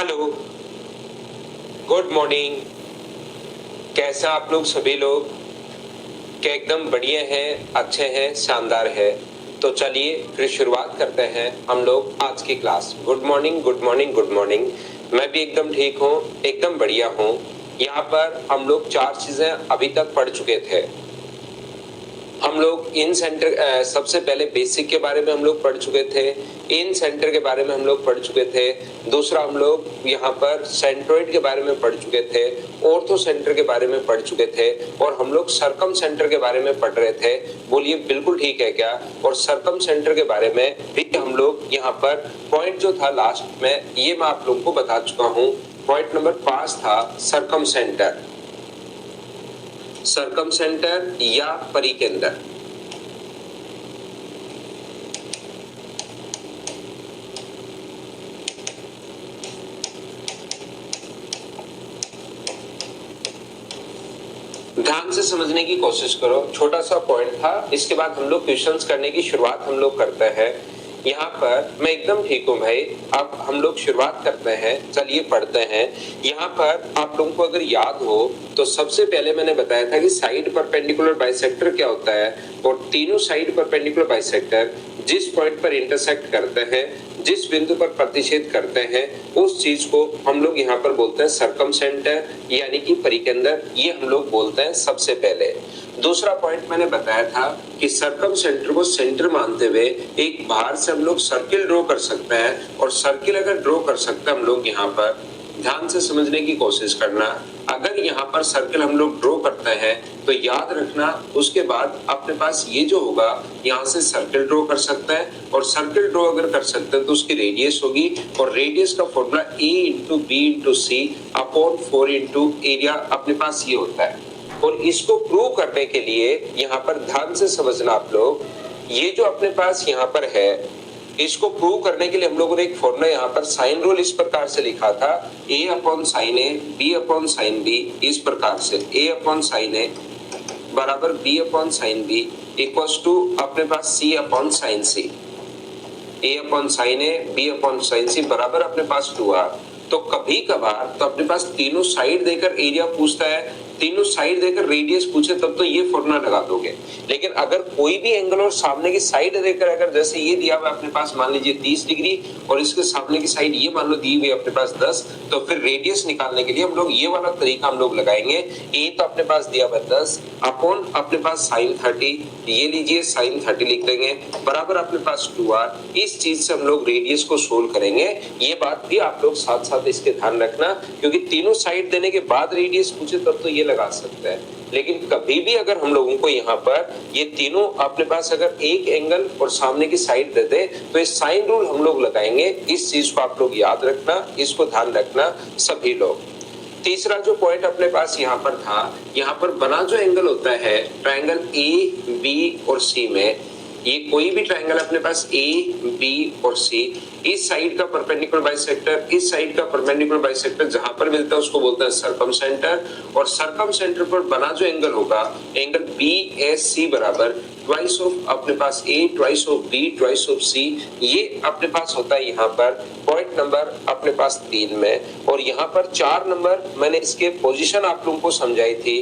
Hello, good morning. कैसे हैं आप लोग सभी लोग? क्या एकदम बढ़िया हैं, अच्छे हैं, शानदार है? तो चलिए फिर शुरुआत करते हैं हम लोग आज की class. Good morning, good morning, good morning. मैं भी एकदम ठीक हूँ, एकदम बढ़िया हूँ। यहाँ पर हम लोग 4 चीजें अभी तक पढ़ चुके थे। हम लोग इन सेंटर सबसे पहले बेसिक के बारे में हम लोग पढ़ चुके थे, इन सेंटर के बारे में हम लोग पढ़ चुके थे। दूसरा हम लोग यहाँ पर सेंट्रोइड के बारे में पढ़ चुके थे, ऑर्थो सेंटर के बारे में पढ़ चुके थे और हम लोग सरकम सेंटर के बारे में पढ़ रहे थे। बोलिए बिल्कुल ठीक है क्या? और सरकम सेंटर के बारे में भी हम लोग यहाँ पर पॉइंट जो था लास्ट में ये मैं आप लोगों को बता चुका हूँ। पॉइंट नंबर 5 था सरकम सेंटर, सरकम सेंटर या परिकेंद्र। ध्यान से समझने की कोशिश करो, छोटा सा पॉइंट था। इसके बाद हम लोग क्वेश्चंस करने की शुरुआत हम लोग करते हैं। यहाँ पर मैं एकदम ठीक हूँ भाई। अब हम लोग शुरुआत करते हैं, चलिए पढ़ते हैं। यहाँ पर आप लोगों को अगर याद हो तो सबसे पहले मैंने बताया था कि साइड परपेंडिकुलर बाइसेक्टर क्या होता है, और तीनों साइड परपेंडिकुलर बाइसेक्टर जिस पॉइंट पर इंटरसेक्ट करते हैं, जिस बिंदु पर प्रतिच्छेद करते हैं, उस चीज को हम लोग यहाँ पर बोलते हैं सरकम सेंटर यानी कि परिकेंद्र। ये हम लोग बोलते हैं सबसे पहले। दूसरा पॉइंट मैंने बताया था कि सरकम सेंटर को सेंटर मानते हुए एक बाहर से हम लोग सर्किल ड्रॉ कर सकते हैं, और सर्किल अगर ड्रॉ कर सकते हैं हम लोग यहाँ पर, ध्यान से समझने की कोशिश करना। अगर यहाँ पर सर्किल हम लोग ड्रॉ करते हैं तो याद रखना उसके बाद अपने पास ये जो होगा यहाँ से सर्किल ड्रॉ कर सकते हैं, और सर्किल ड्रॉ अगर कर सकते हैं तो उसकी रेडियस होगी, और रेडियस का formula a into B into C upon 4 into area अपने पास ये होता है। और इसको प्रूव करने के लिए यहाँ पर ध्यान से समझना आप लोग, ये जो अपने पास यहाँ पर है, इसको प्रूव करने के लिए हम लोगों ने एक फॉर्मूला यहाँ पर साइन रूल इस प्रकार से लिखा था, a upon sine A, b upon sine B. इस प्रकार से a अपॉन साइन ए बराबर b upon sine B equals to अपने पास c upon sine C. a upon sine A, b upon sine C बराबर अपने पास 2r। तो कभी कभार तो अपने पास तीनों साइड देकर एरिया पूछता है, तीनों साइड देकर रेडियस पूछे तब तो ये फॉर्मूला लगा दोगे। लेकिन अगर कोई भी एंगल और सामने की साइड देकर, अगर जैसे ये दिया हुआ अपने पास मान लीजिए 30 डिग्री और इसके सामने की साइड ये मान लो दी हुई अपने पास 10, तो फिर रेडियस निकालने के लिए हम लोग ये वाला तरीका हम लोग लगाएंगे। ए तो अपने पास दिया हुआ 10 अपॉन अपने पास साइन 30, ये लीजिए साइन 30 लिख देंगे बराबर अपने पास 2r। इस चीज से हम लोग रेडियस को सोल्व करेंगे। ये बात भी आप लोग साथ साथ इसके ध्यान रखना, क्योंकि तीनों साइड देने के बाद रेडियस पूछे तब तो ये लगा सकते हैं। लेकिन कभी भी अगर हम लोगों को यहाँ पर ये तीनों अपने पास अगर एक एंगल और सामने की साइड दे दे तो ये साइन रूल हम लोग लगाएंगे। इस चीज को आप लोग याद रखना, इसको ध्यान रखना सभी लोग। तीसरा जो पॉइंट अपने पास यहाँ पर था, यहाँ पर बना जो एंगल होता है ट्रायंगल ए बी और सी में, ये कोई भी ट्रायंगल अपने पास ए बी और सी, इस साइड का परपेंडिकुलर बाइसेक्टर, इस साइड का परपेंडिकुलर बाइसेक्टर जहां पर मिलता है उसको बोलते हैं सरकम सेंटर। और सरकम सेंटर पर बना जो एंगल होगा, एंगल बी एस सी बराबर ट्वाइस ऑफ अपने पास A, twice of B, twice of C, ये अपने पास होता है यहाँ पर पॉइंट नंबर अपने पास 3 में। और यहाँ पर 4 नंबर मैंने इसके पोजीशन आप लोगों को समझाई थी।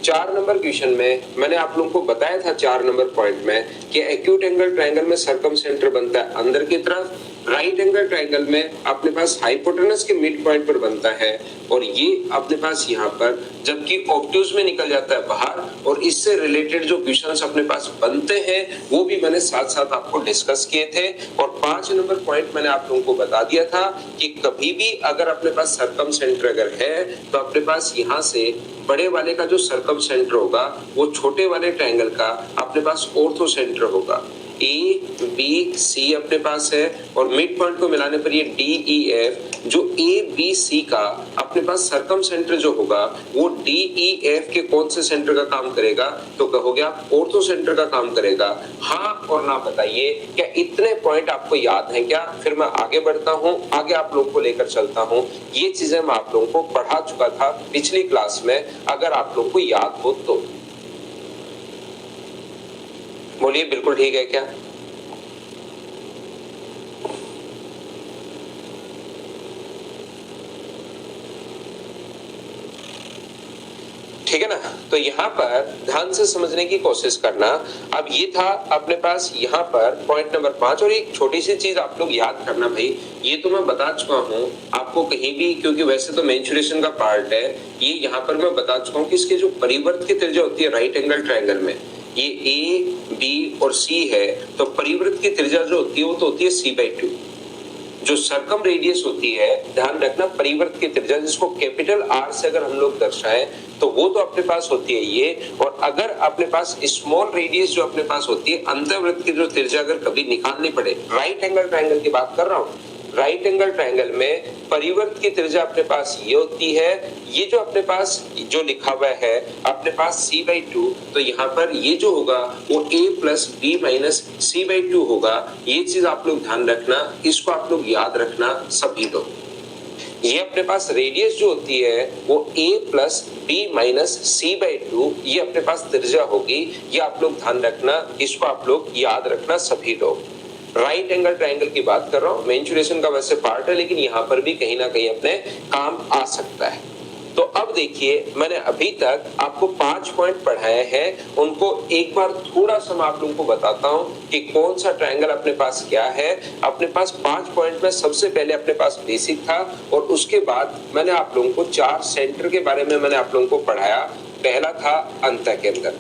4 नंबर क्वेश्चन में मैंने आप लोगों को बताया था 4 नंबर पॉइंट में कि एक्यूट एंगल ट्रायंगल में सरकम सेंटर बनता है अंदर की तरफ, राइट एंगल ट्रायंगल में अपने पास हाइपोटेनस के मिड पॉइंट पर बनता है, और ये अपने पास यहाँ पर जबकि ऑब्ट्यूज में निकल जाता है बाहर। और इससे रिलेटेड जो क्वेश्चंस अपने पास बनते हैं वो भी मैंने साथ साथ आपको डिस्कस किए थे। और 5 नंबर पॉइंट मैंने आप लोगों को बता दिया था कि कभी भी अगर अपने पास सरकम सेंटर अगर है तो अपने पास यहाँ से बड़े वाले का जो सरकम सेंटर होगा वो छोटे वाले ट्रायंगल का अपने पास ऑर्थो सेंटर होगा। ए बी सी अपने पास है, और मिड पॉइंट को मिलाने पर ये डी ई एफ, जो ए बी सी का अपने पास सरकम सेंटर जो होगा वो डी ई एफ के कौन से सेंटर का काम करेगा, तो कहोगे आप ऑर्थो सेंटर का काम करेगा। हाँ और ना बताइए, क्या इतने पॉइंट आपको याद हैं क्या? फिर मैं आगे बढ़ता हूँ, आगे आप लोगों को लेकर चलता हूँ। ये चीजें मैं आप लोगों को पढ़ा चुका था पिछली क्लास में, अगर आप लोगों को याद हो तो। बोलिए बिल्कुल ठीक है क्या? ठीक है ना। तो यहाँ पर ध्यान से समझने की कोशिश करना। अब ये था अपने पास यहाँ पर पॉइंट नंबर 5। और एक छोटी सी चीज आप लोग याद करना भाई, ये तो मैं बता चुका हूँ आपको कहीं भी, क्योंकि वैसे तो मेंसुरेशन का पार्ट है ये, यहाँ पर मैं बता चुका हूँ कि इसके जो परिवर्त की त्रिज्या होती है राइट एंगल ट्रायंगल में, ये ए बी और सी है, तो परिवर्त की त्रिज्या जो होती है वो तो होती है c/2। जो सरकम रेडियस होती है, ध्यान रखना, परिवर्त की त्रिज्या जिसको कैपिटल आर से अगर हम लोग दर्शाएं तो वो तो अपने पास होती है ये। और अगर अपने पास स्मॉल रेडियस जो अपने पास होती है, अंतर्वृत्त की जो त्रिज्या अगर कभी निकालनी पड़े, राइट एंगल ट्रायंगल की बात कर रहा हूं, राइट एंगल ट्रायंगल में परिवर्त की त्रिज्या अपने पास ये होती है, ये जो अपने पास जो लिखा हुआ है अपने पास c/2, तो यहाँ पर ये जो होगा वो a plus B minus c/2 होगा। ये चीज आप लोग ध्यान रखना, इसको आप लोग याद रखना सभी लोग। ये अपने पास रेडियस जो होती है वो a plus B minus c/2, ये अपने पास त्रिज्या होगी। ये आप लोग ध्यान रखना, इसको आप लोग याद रखना सभी लोग। राइट एंगल ट्रायंगल की बात कर रहा हूं, मेंसुरेशन का वैसे पार्ट है लेकिन यहाँ पर भी कहीं ना कहीं अपने काम आ सकता है। तो अब देखिए, मैंने अभी तक आपको 5 पॉइंट पढ़ाए हैं, उनको एक बार थोड़ा सा मैं आप लोगों को बताता हूं कि कौन सा ट्रायंगल अपने पास क्या है। अपने पास 5 पॉइंट में सबसे पहले अपने पास बेसिक था, और उसके बाद मैंने आप लोगों को 4 सेंटर के बारे में मैंने आप लोगों को पढ़ाया। पहला था अंतःकेंद्र,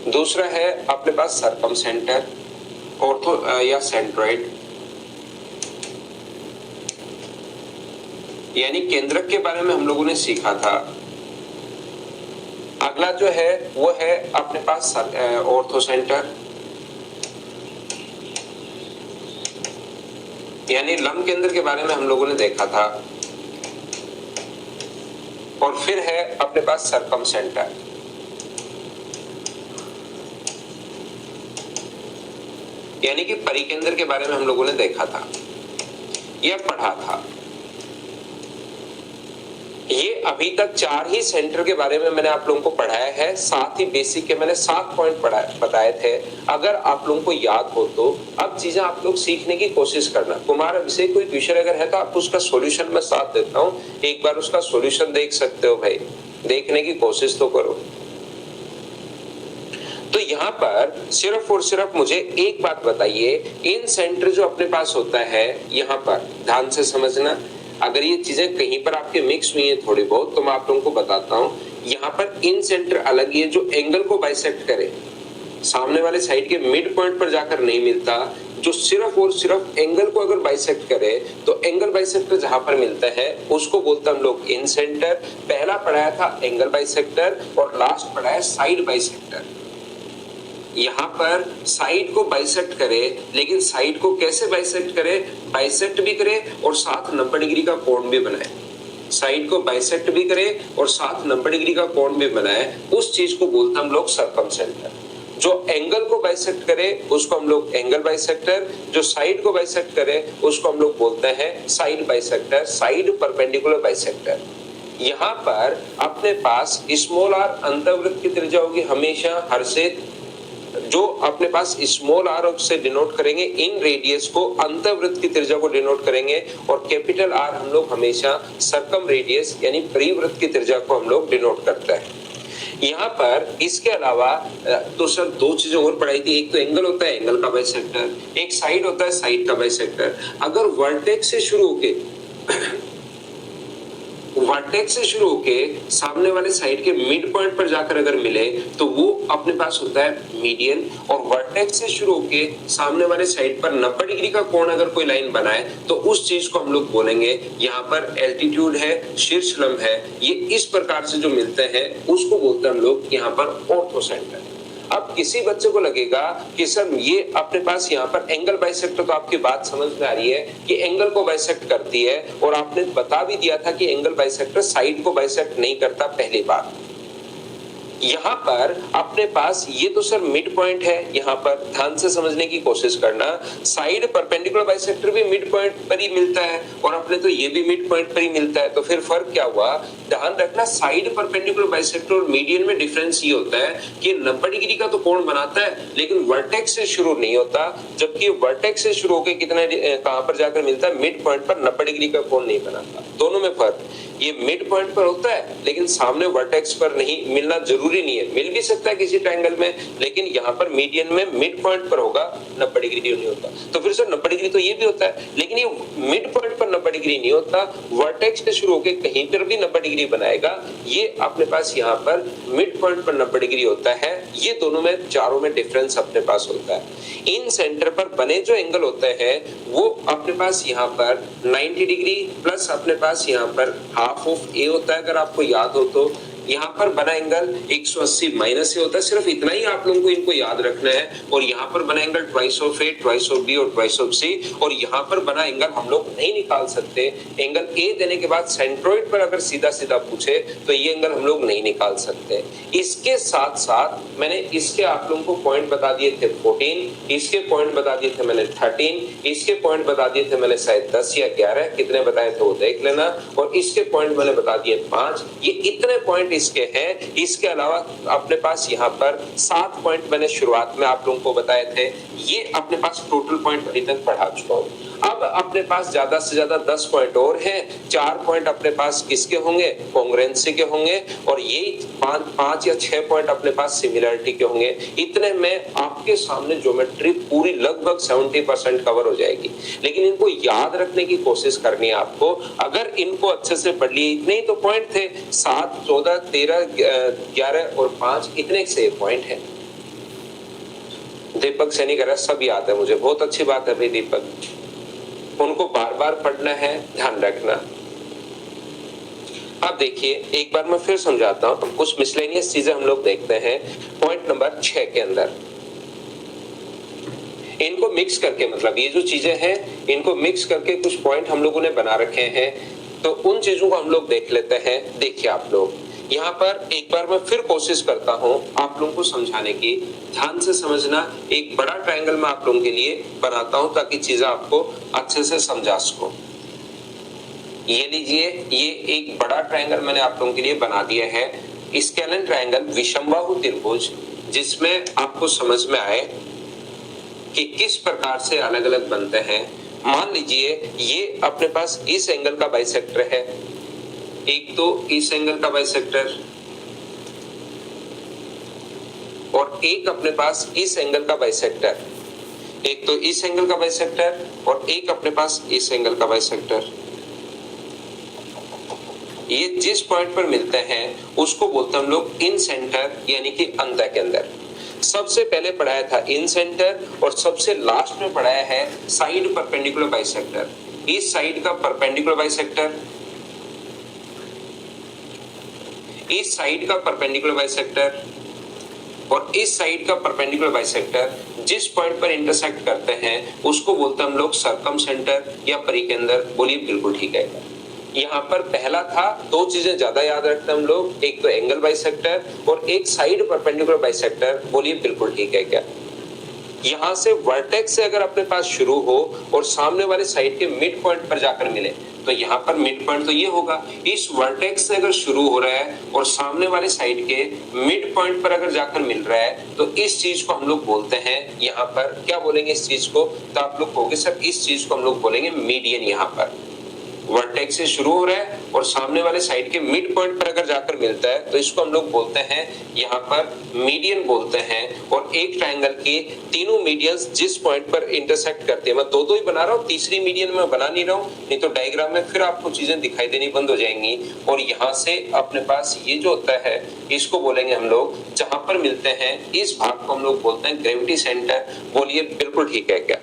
दूसरा है अपने पास सरकम सेंटर, ऑर्थो या सेंट्रोइड, यानी केंद्रक के बारे में हम लोगों ने सीखा था। अगला जो है वो है अपने पास ऑर्थो सेंटर, यानी लंब केंद्र के बारे में हम लोगों ने देखा था। और फिर है अपने पास सरकम सेंटर, यानी कि परिकेंद्र के बारे में हम लोगों ने देखा था, यह पढ़ा था। ये अभी तक 4 ही सेंटर के बारे में मैंने आप लोगों को पढ़ाया है, साथ ही बेसिक के मैंने 7 पॉइंट बताए थे। अगर आप लोगों को याद हो तो अब चीजें आप लोग सीखने की कोशिश करना। कुमार अभिषेक कोई क्वेश्चन अगर है तो आप उसका सॉल्यूशन मैं साथ देता हूं, एक बार उसका सॉल्यूशन देख सकते हो भाई, देखने की कोशिश तो करो। तो यहाँ पर सिर्फ और सिर्फ मुझे एक बात बताइए, इन सेंटर जो अपने पास होता है, यहाँ पर ध्यान से समझना। अगर ये चीजें कहीं पर आपके मिक्स हुई हैं थोड़ी बहुत तो मैं आप लोगों को बताता हूँ। यहाँ पर इन सेंटर अलग ही है, जो एंगल को बाइसेक्ट करे, सामने वाले साइड के मिड पॉइंट पर जाकर नहीं मिलता, जो सिर्फ और सिर्फ एंगल को अगर बाइसेक्ट करे तो एंगल बाइसेक्टर जहां पर मिलता है उसको बोलते हैं हम लोग इन सेंटर। पहला पढ़ाया था एंगल बाइसेक्टर और लास्ट पढ़ाया साइड बाइसेक्टर। यहाँ पर साइड को बाइसेक्ट करे, लेकिन साइड को कैसे बाइसेक्ट करे, बाइसेक्ट भी करे और साथ 90 डिग्री का कोण भी बनाए। साइड को बाइसेक्ट भी करे और साथ 90 डिग्री का कोण भी बनाए, उस चीज को बोलते हम लोग सरकम सेंटर। जो एंगल को बाइसेक्ट करे उसको हम लोग एंगल बाइसेक्टर, जो साइड को बाइसेक्ट करे उसको हम लोग बोलते हैं side bisector, side perpendicular bisector. यहाँ पर अपने पास स्मॉल आर अंतर्वृत्त की त्रिज्या होगी हमेशा हर से, जो अपने पास स्मॉल आर से डिनोट करेंगे, इन रेडियस को अंतर्वृत्त की त्रिज्या को डिनोट करेंगे, और कैपिटल आर हम लोग हमेशा सरकम रेडियस यानी परिवृत्त की त्रिज्या को हम लोग डिनोट करते हैं। यहाँ पर इसके अलावा तो सर 2 चीजें और पढ़ाई थी, एक तो एंगल होता है एंगल का बाइसेक्टर, एक साइड होता है साइड का बाइसेक्टर। अगर वर्टेक्स से शुरू होके वर्टेक्स से शुरू होके सामने वाले साइड के मिड पॉइंट पर जाकर अगर मिले तो वो अपने पास होता है मीडियन, और वर्टेक्स से शुरू होके सामने वाले साइड पर 90 डिग्री का कोण अगर कोई लाइन बनाए तो उस चीज को हम लोग बोलेंगे यहाँ पर एल्टीट्यूड है, शीर्ष लंब है। ये इस प्रकार से जो मिलते हैं उसको बोलते हैं हम लोग यहाँ पर ऑर्थो सेंटर। अब किसी बच्चे को लगेगा कि सर ये अपने पास यहाँ पर एंगल बाइसेक्टर, तो आपकी बात समझ में आ रही है कि एंगल को बाइसेक्ट करती है, और आपने बता भी दिया था कि एंगल बाइसेक्टर साइड को बाइसेक्ट नहीं करता, पहली बात। यहाँ पर अपने पास ये तो सर मिड पॉइंट है, यहाँ पर ध्यान से समझने की कोशिश करना। साइड परपेंडिकुलर बाइसेक्टर भी मिड पॉइंट पर ही मिलता है और अपने तो ये भी मिड पॉइंट पर ही मिलता है, तो फिर फर्क क्या हुआ? ध्यान रखना, साइड परपेंडिकुलर बाइसेक्टर और मीडियन में डिफरेंस ये होता है कि 90 डिग्री का तो कोण बनाता है लेकिन वर्टेक्स से शुरू नहीं होता, जबकि वर्टेक्स से शुरू होकर कितना कहां पर जाकर मिलता है? मिड पॉइंट पर 90 डिग्री का कोण नहीं बनाता। दोनों में फर्क, ये मिड पॉइंट पर होता है लेकिन सामने वर्टेक्स पर नहीं मिलना जरूरी नहीं है, मिल भी सकता है किसी ट्रायंगल में, लेकिन यहाँ पर मीडियन में मिड पॉइंट पर होगा, 90 डिग्री नहीं होता। तो फिर सर 90 डिग्री तो ये भी होता है, लेकिन ये मिड पॉइंट पर 90 डिग्री नहीं होता, वर्टेक्स से शुरू होकर कहीं पर भी 90 डिग्री बनाएगा। ये अपने पास यहाँ पर मिड पॉइंट पर 90 डिग्री होता है। ये दोनों में, चारों में डिफरेंस अपने पास होता है। इन सेंटर पर बने जो एंगल होते हैं वो अपने पास यहाँ पर 90 डिग्री प्लस अपने पास यहाँ पर हाफ ऑफ ए होता है। अगर आपको याद हो तो यहाँ पर बना एंगल 180 माइनस ए होता है, सिर्फ इतना ही आप लोगों को इनको याद रखना है। और यहाँ पर बना angle twice of A, twice of B और ट्वाइस ऑफ सी। और यहाँ पर बना एंगल हम लोग नहीं निकाल सकते, एंगल ए देने के बाद सेंट्रोइड पर अगर सीधा सीधा पूछे तो ये एंगल हम लोग नहीं निकाल सकते। इसके साथ साथ मैंने इसके आप लोगों को पॉइंट बता दिए थे 14, इसके पॉइंट बता दिए थे मैंने 13, इसके पॉइंट बता दिए थे मैंने शायद 10 या 11, कितने बताए थे वो देख लेना। और इसके पॉइंट मैंने बता दिए 5। ये इतने पॉइंट इसके हैं। इसके अलावा अपने पास यहाँ पर 7 पॉइंट मैंने शुरुआत में आप लोगों को बताए थे। ये अपने पास टोटल पॉइंट अभी तक पढ़ा चुका हूँ। अब अपने पास ज्यादा से ज्यादा 10 पॉइंट और हैं। 4 पॉइंट अपने पास किसके होंगे? कॉन्ग्रुएंसी के होंगे। और ये 5 या 6 पॉइंट अपने पास सिमिलरिटी के होंगे। इतने में आपके सामने ज्योमेट्री पूरी लगभग 70% कवर हो जाएगी। लेकिन इनको याद रखने की कोशिश करनी है आपको। अगर इनको अच्छे से पढ़ लिए, इतने ही तो पॉइंट थे, 7, 14, 13, 11 और 5, इतने से पॉइंट है। दीपक सैनी कह रहा है सब याद है मुझे, बहुत अच्छी बात है भाई दीपक, उनको बार बार पढ़ना है, ध्यान रखना। अब देखिए एक बार मैं फिर समझाता हूं, कुछ मिसलेनियस चीजें हम लोग देखते हैं पॉइंट नंबर 6 के अंदर। इनको मिक्स करके, मतलब ये जो चीजें हैं इनको मिक्स करके कुछ पॉइंट हम लोगों ने बना रखे हैं, तो उन चीजों को हम लोग देख लेते हैं। देखिए आप लोग यहाँ पर एक बार मैं फिर कोशिश करता हूं आप लोगों को समझाने की, ध्यान से समझना। एक बड़ा ट्रायंगल मैं आप लोगों के लिए बनाता हूं ताकि चीजें आपको अच्छे से समझा सको। ये लीजिए, ये एक बड़ा ट्रायंगल मैंने आप लोगों के लिए बना दिया है, स्केलन ट्रायंगल, विषमबाहु त्रिभुज, जिसमें आपको समझ में आए कि किस प्रकार से अलग अलग बनते हैं। मान लीजिए ये अपने पास इस एंगल का बाइसेक्टर है, एक तो इस एंगल का बाइसेक्टर और एक अपने पास इस एंगल का बाइसेक्टर, एक तो इस एंगल का बाइसेक्टर और एक अपने पास इस एंगल का बाइसेक्टर। ये जिस पॉइंट पर मिलते हैं उसको बोलते हैं हम लोग इन सेंटर, यानी कि अंत के अंदर। सबसे पहले पढ़ाया था इन सेंटर और सबसे लास्ट में पढ़ाया है साइड परपेंडिकुलर बाइसेक्टर। इस साइड का परपेंडिकुलर बाइसेक्टर, इस साइड का परपेंडिकुलर बाइसेक्टर और इस साइड का परपेंडिकुलर बाइसेक्टर जिस पॉइंट पर इंटरसेक्ट करते हैं उसको बोलते हैं हम लोग सर्कम सेंटर या परिकेंद्र। बोलिए बिल्कुल ठीक है। यहाँ पर पहला था, 2 चीजें ज्यादा याद रखते हैं हम लोग, एक तो एंगल बाइसेक्टर और एक साइड परपेंडिकुलर बाइसेक्टर। बोलिए बिल्कुल ठीक है क्या? यहाँ से वर्टेक्स से अगर अपने पास शुरू हो और सामने वाले साइड के मिड पॉइंट पर जाकर मिले तो यहाँ पर मिड पॉइंट तो ये होगा। इस वर्टेक्स से अगर शुरू हो रहा है और सामने वाले साइड के मिड पॉइंट पर अगर जाकर मिल रहा है तो इस चीज को हम लोग बोलते हैं, यहाँ पर क्या बोलेंगे इस चीज को? तो आप लोग कहोगे सर इस चीज को हम लोग बोलेंगे मीडियन। यहाँ पर वर्टेक्स से शुरू हो रहा है और सामने वाले साइड के मिड पॉइंट पर अगर जाकर मिलता है तो इसको हम लोग बोलते हैं यहाँ पर मीडियन बोलते हैं। और एक ट्रायंगल के तीनों मीडियंस जिस पॉइंट पर इंटरसेक्ट करते हैं, मैं दो ही बना रहा हूँ, तीसरी मीडियन में बना नहीं रहा हूँ, नहीं तो डायग्राम में फिर आपको चीजें दिखाई देनी बंद हो जाएंगी। और यहाँ से अपने पास ये जो होता है इसको बोलेंगे हम लोग, जहां पर मिलते हैं इस भाग को हम लोग बोलते हैं ग्रेविटी सेंटर। बोलिए बिल्कुल ठीक है क्या?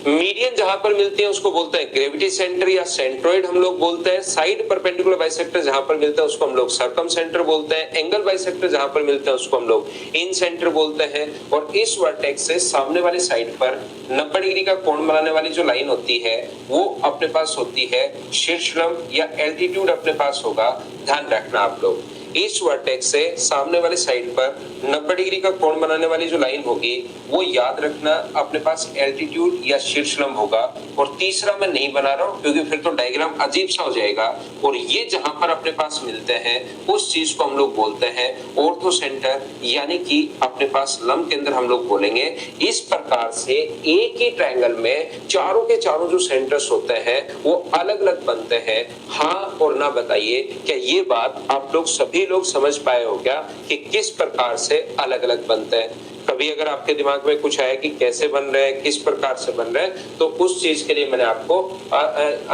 मीडियन जहां पर मिलती है उसको बोलते हैं ग्रेविटी सेंटर या सेंट्रोइड हम लोग बोलते हैं। साइड परपेंडिकुलर बाइसेक्टर जहां पर मिलता है उसको हम लोग सर्कम सेंटर बोलते हैं। एंगल बाइसेक्टर जहां पर मिलते हैं उसको हम लोग इन सेंटर बोलते हैं। और इस वर्टेक्स से सामने वाले साइड पर 90 डिग्री का कोण बनाने वाली जो लाइन होती है वो अपने पास होती है शीर्ष लंब या एल्टीट्यूड अपने पास होगा। ध्यान रखना आप लोग, इस वर्टेक्स से सामने वाले साइड पर 90 डिग्री का कोण बनाने वाली जो लाइन होगी वो याद रखना अपने पास एल्टीट्यूड या शीर्ष लंब होगा। और तीसरा मैं नहीं बना रहा हूं क्योंकि फिर तो डायग्राम अजीब सा हो जाएगा। और ये जहां पर अपने पास मिलते हैं उस चीज को हम लोग बोलते हैं ऑर्थो सेंटर, यानी कि अपने पास लंब केंद्र हम लोग बोलेंगे। इस प्रकार से एक ही ट्रायंगल में चारों के चारों जो सेंटर्स होते हैं वो अलग अलग बनते हैं। हाँ और ना बताइए, क्या ये बात आप लोग सभी लोग समझ पाए हो क्या कि किस प्रकार से अलग अलग बनते हैं? कभी अगर आपके दिमाग में कुछ आया कि कैसे बन रहे हैं, किस प्रकार से बन रहे हैं, तो उस चीज के लिए मैंने आपको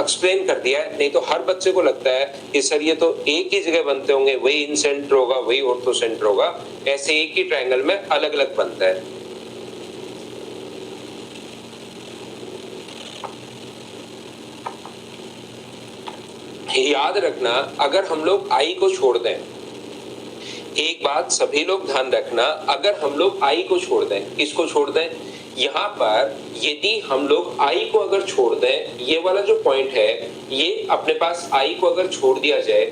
एक्सप्लेन कर दिया है। नहीं तो हर बच्चे को लगता है कि सर ये तो एक ही जगह बनते होंगे, वही इन सेंटर होगा, वही ऑर्थो सेंटर होगा। ऐसे एक ही ट्रायंगल में अलग अलग बनता है। याद रखना, अगर हम लोग आई को छोड़ दें, एक बात सभी लोग ध्यान रखना, अगर हम लोग आई को छोड़ दें, किसको छोड़ दें? यहाँ पर यदि हम लोग आई को अगर छोड़ दें, ये वाला जो पॉइंट है, ये अपने पास आई को अगर छोड़ दिया जाए,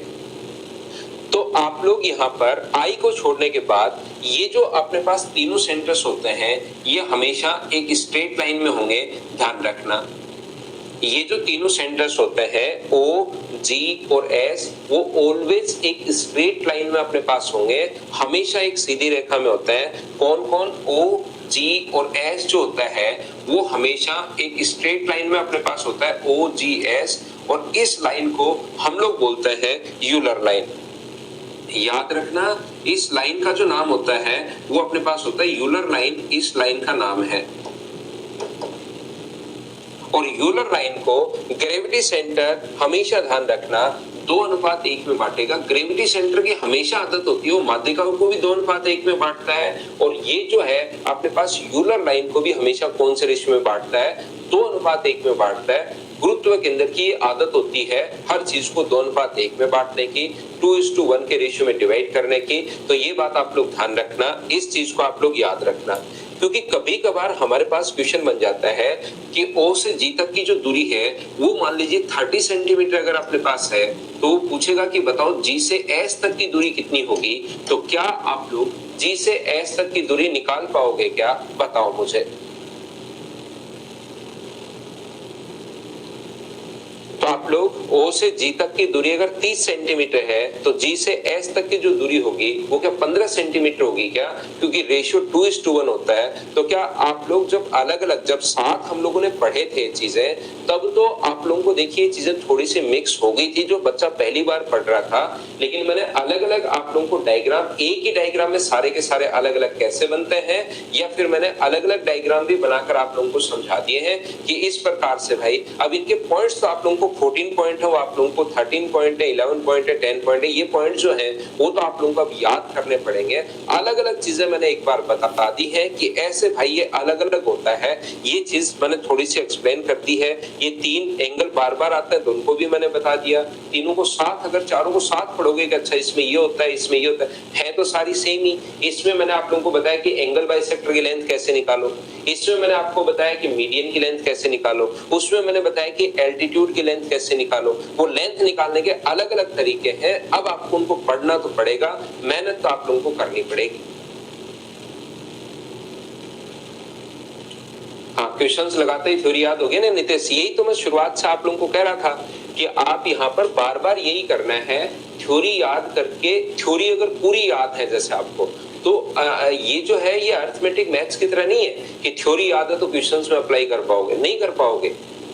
तो आप लोग यहाँ पर आई को छोड़ने के बाद ये जो अपने पास तीनों सेंटर्स होते हैं ये हमेशा एक स्ट्रेट लाइन में होंगे। ध्यान रखना, ये जो तीनों सेंटर्स होते हैं O, G और S, वो ऑलवेज एक स्ट्रेट लाइन में अपने पास होंगे, हमेशा एक सीधी रेखा में होते हैं। कौन कौन? O, G और S जो होता है वो हमेशा एक स्ट्रेट लाइन में अपने पास होता है, O, G, S। और इस लाइन को हम लोग बोलते हैं यूलर लाइन। याद रखना, इस लाइन का जो नाम होता है वो अपने पास होता है यूलर लाइन, इस लाइन का नाम है। और यूलर लाइन को ग्रेविटी सेंटर हमेशा ध्यान रखना 2:1 में बांटेगा। ग्रेविटी सेंटर की हमेशा आदत होती है वो माध्यिकाओं को भी 2:1 में बांटता है, और ये जो है अपने पास यूलर लाइन को भी हमेशा कौन से रेशियो में बांटता है? 2:1 में बांटता है। गुरुत्व केंद्र की आदत होती है हर चीज को 2:1 में बांटने की, 2:1 के रेशियो में डिवाइड करने की। तो ये बात आप लोग ध्यान रखना, इस चीज को आप लोग याद रखना, क्योंकि कभी कभार हमारे पास क्वेश्चन बन जाता है कि O से G तक की जो दूरी है वो मान लीजिए 30 सेंटीमीटर अगर अपने पास है, तो वो पूछेगा कि बताओ G से S तक की दूरी कितनी होगी। तो क्या आप लोग G से S तक की दूरी निकाल पाओगे क्या? बताओ मुझे। तो आप लोग O से G तक की दूरी अगर 30 सेंटीमीटर है तो G से S तक की जो दूरी होगी वो क्या 15 सेंटीमीटर होगी क्या? क्योंकि रेशियो 2:1 होता है। तो क्या आप लोग जब अलग अलग, जब साथ हम लोगों ने पढ़े थे चीजें, तब तो आप लोगों को देखिए चीजें थोड़ी सी मिक्स हो गई थी जो बच्चा पहली बार पढ़ रहा था। लेकिन मैंने अलग अलग आप लोगों को डायग्राम, एक ही डायग्राम में सारे के सारे अलग अलग कैसे बनते हैं, या फिर मैंने अलग अलग डायग्राम भी बनाकर आप लोगों को समझा दिए हैं कि इस प्रकार से भाई। अब इनके पॉइंट्स तो आप लोगों को 14 पॉइंट है, वो आप लोगों को 13 पॉइंट है, 11 पॉइंट है, 10 पॉइंट है। ये पॉइंट जो है वो तो आप लोगों को अब याद करने पड़ेंगे। अलग अलग चीजें मैंने एक बार बता दी है कि ऐसे भाई ये अलग अलग होता है। ये चीज मैंने थोड़ी सी एक्सप्लेन कर दी है। ये 3 एंगल बार बार आते हैं तो उनको भी मैंने बता दिया। तीनों को साथ, अगर चारों को साथ पढ़ोगे कि अच्छा इसमें ये होता है, इसमें ये होता है तो सारी सेम ही। इसमें मैंने आप लोगों को बताया कि एंगल बाइसेक्टर की लेंथ कैसे निकालो, इसमें मैंने आपको बताया कि मीडियन की लेंथ कैसे निकालो, उसमें मैंने बताया कि एल्टीट्यूड की लेंथ कैसे निकालो। वो लेंथ निकालने के अलग अलग तरीके हैं। अब आपको उनको पढ़ना तो पड़ेगा, मेहनत तो आप लोगों को करनी पड़ेगी। हाँ, क्वेश्चंस लगाते ही थ्योरी याद हो गया ना नितेश? यही तो मैं शुरुआत से आप लोगों को कह रहा था कि आप यहाँ पर बार बार यही करना है, थ्योरी याद करके। थ्योरी अगर पूरी याद है जैसे आपको, तो ये जो है ये अरिथमेटिक मैथ्स की तरह नहीं है कि थ्योरी याद है तो क्वेश्चंस में अप्लाई कर पाओगे, नहीं कर पाओगे।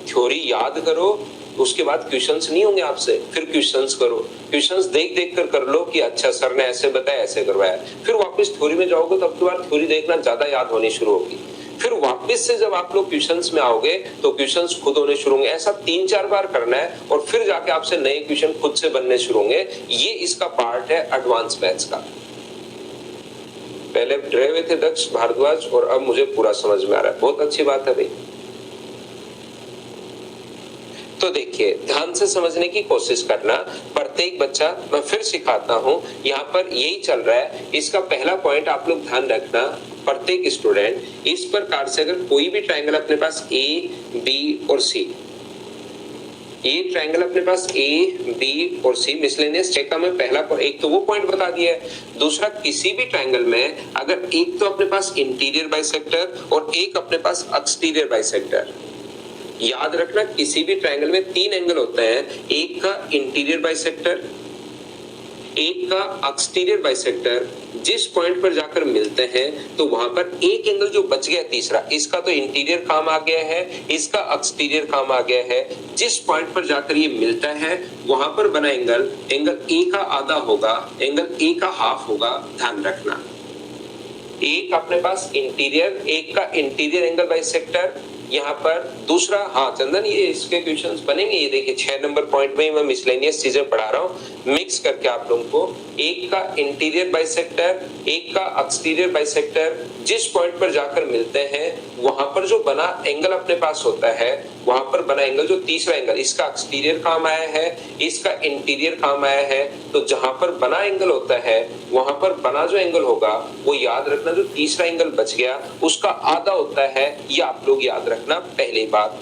थ्योरी याद करो, उसके बाद क्वेश्चंस नहीं होंगे आपसे, फिर क्वेश्चंस करो। क्वेश्चंस देख देख कर लो कि अच्छा सर ने ऐसे बताया, ऐसे करवाया। फिर वापस थ्योरी में जाओगे तो अब तो बार थ्योरी देखना ज्यादा याद होनी शुरू होगी। फिर वापस से जब आप लोग क्वेश्चंस में आओगे तो क्वेश्चंस खुद होने शुरू होंगे। ऐसा 3-4 बार करना है और फिर जाके आपसे नए क्वेश्चन खुद से बनने शुरू होंगे। ये इसका पार्ट है एडवांस मैथ्स का। पहले डरे हुए थे दक्ष भारद्वाज और अब मुझे पूरा समझ में आ रहा है। बहुत अच्छी बात है भाई। तो देखिए, ध्यान से समझने की कोशिश करना। प्रत्येक बच्चा, मैं फिर सिखाता हूं, यहाँ पर यही चल रहा है। इसका पहला पॉइंट आप लोग ध्यान रखना, प्रत्येक स्टूडेंट इस प्रकार से अगर कोई भी ट्रायंगल अपने पास A, B और C, ये ट्रायंगल अपने पास ए, बी और सी मिसलेनियस चेक का मैं पहला एक तो वो पॉइंट बता दिया है। दूसरा, किसी भी ट्रायंगल में अगर एक तो अपने पास इंटीरियर बाइसेक्टर और एक अपने पास एक्सटीरियर बाइसेक्टर, याद रखना किसी भी ट्रायंगल में 3 एंगल होते हैं, एक का इंटीरियर बाइसेक्टर, एक का एक्सटीरियर बाइसेक्टर, जिस पॉइंट पर जाकर मिलते हैं तो वहां पर एक एंगल जो बच गया तीसरा, इसका तो इंटीरियर काम आ गया है, इसका एक्सटीरियर काम आ गया है, जिस पॉइंट पर जाकर ये मिलता है वहां पर बना एंगल ए का आधा होगा, एंगल ए का हाफ होगा, ध्यान रखना। एक अपने पास इंटीरियर, एक का इंटीरियर एंगल बाइसेक्टर, यहाँ पर दूसरा, हाँ चंदन ये इसके क्वेश्चंस बनेंगे, ये देखिए 6 नंबर पॉइंट में मैं मिसलेनियस चीजें पढ़ा रहा हूँ मिक्स करके आप लोगों को। एक का इंटीरियर बाइसेक्टर, एक का एक्सटीरियर बाइसेक्टर, जिस पॉइंट पर जाकर मिलते हैं वहां पर जो बना एंगल अपने पास होता है, वहां पर बना एंगल जो तीसरा एंगल, इसका एक्सटीरियर काम आया है, इसका इंटीरियर काम आया है, तो जहां पर बना एंगल होता है वहां पर बना जो एंगल होगा वो याद रखना जो तीसरा एंगल बच गया उसका आधा होता है, ये आप लोग याद रखना पहली बात।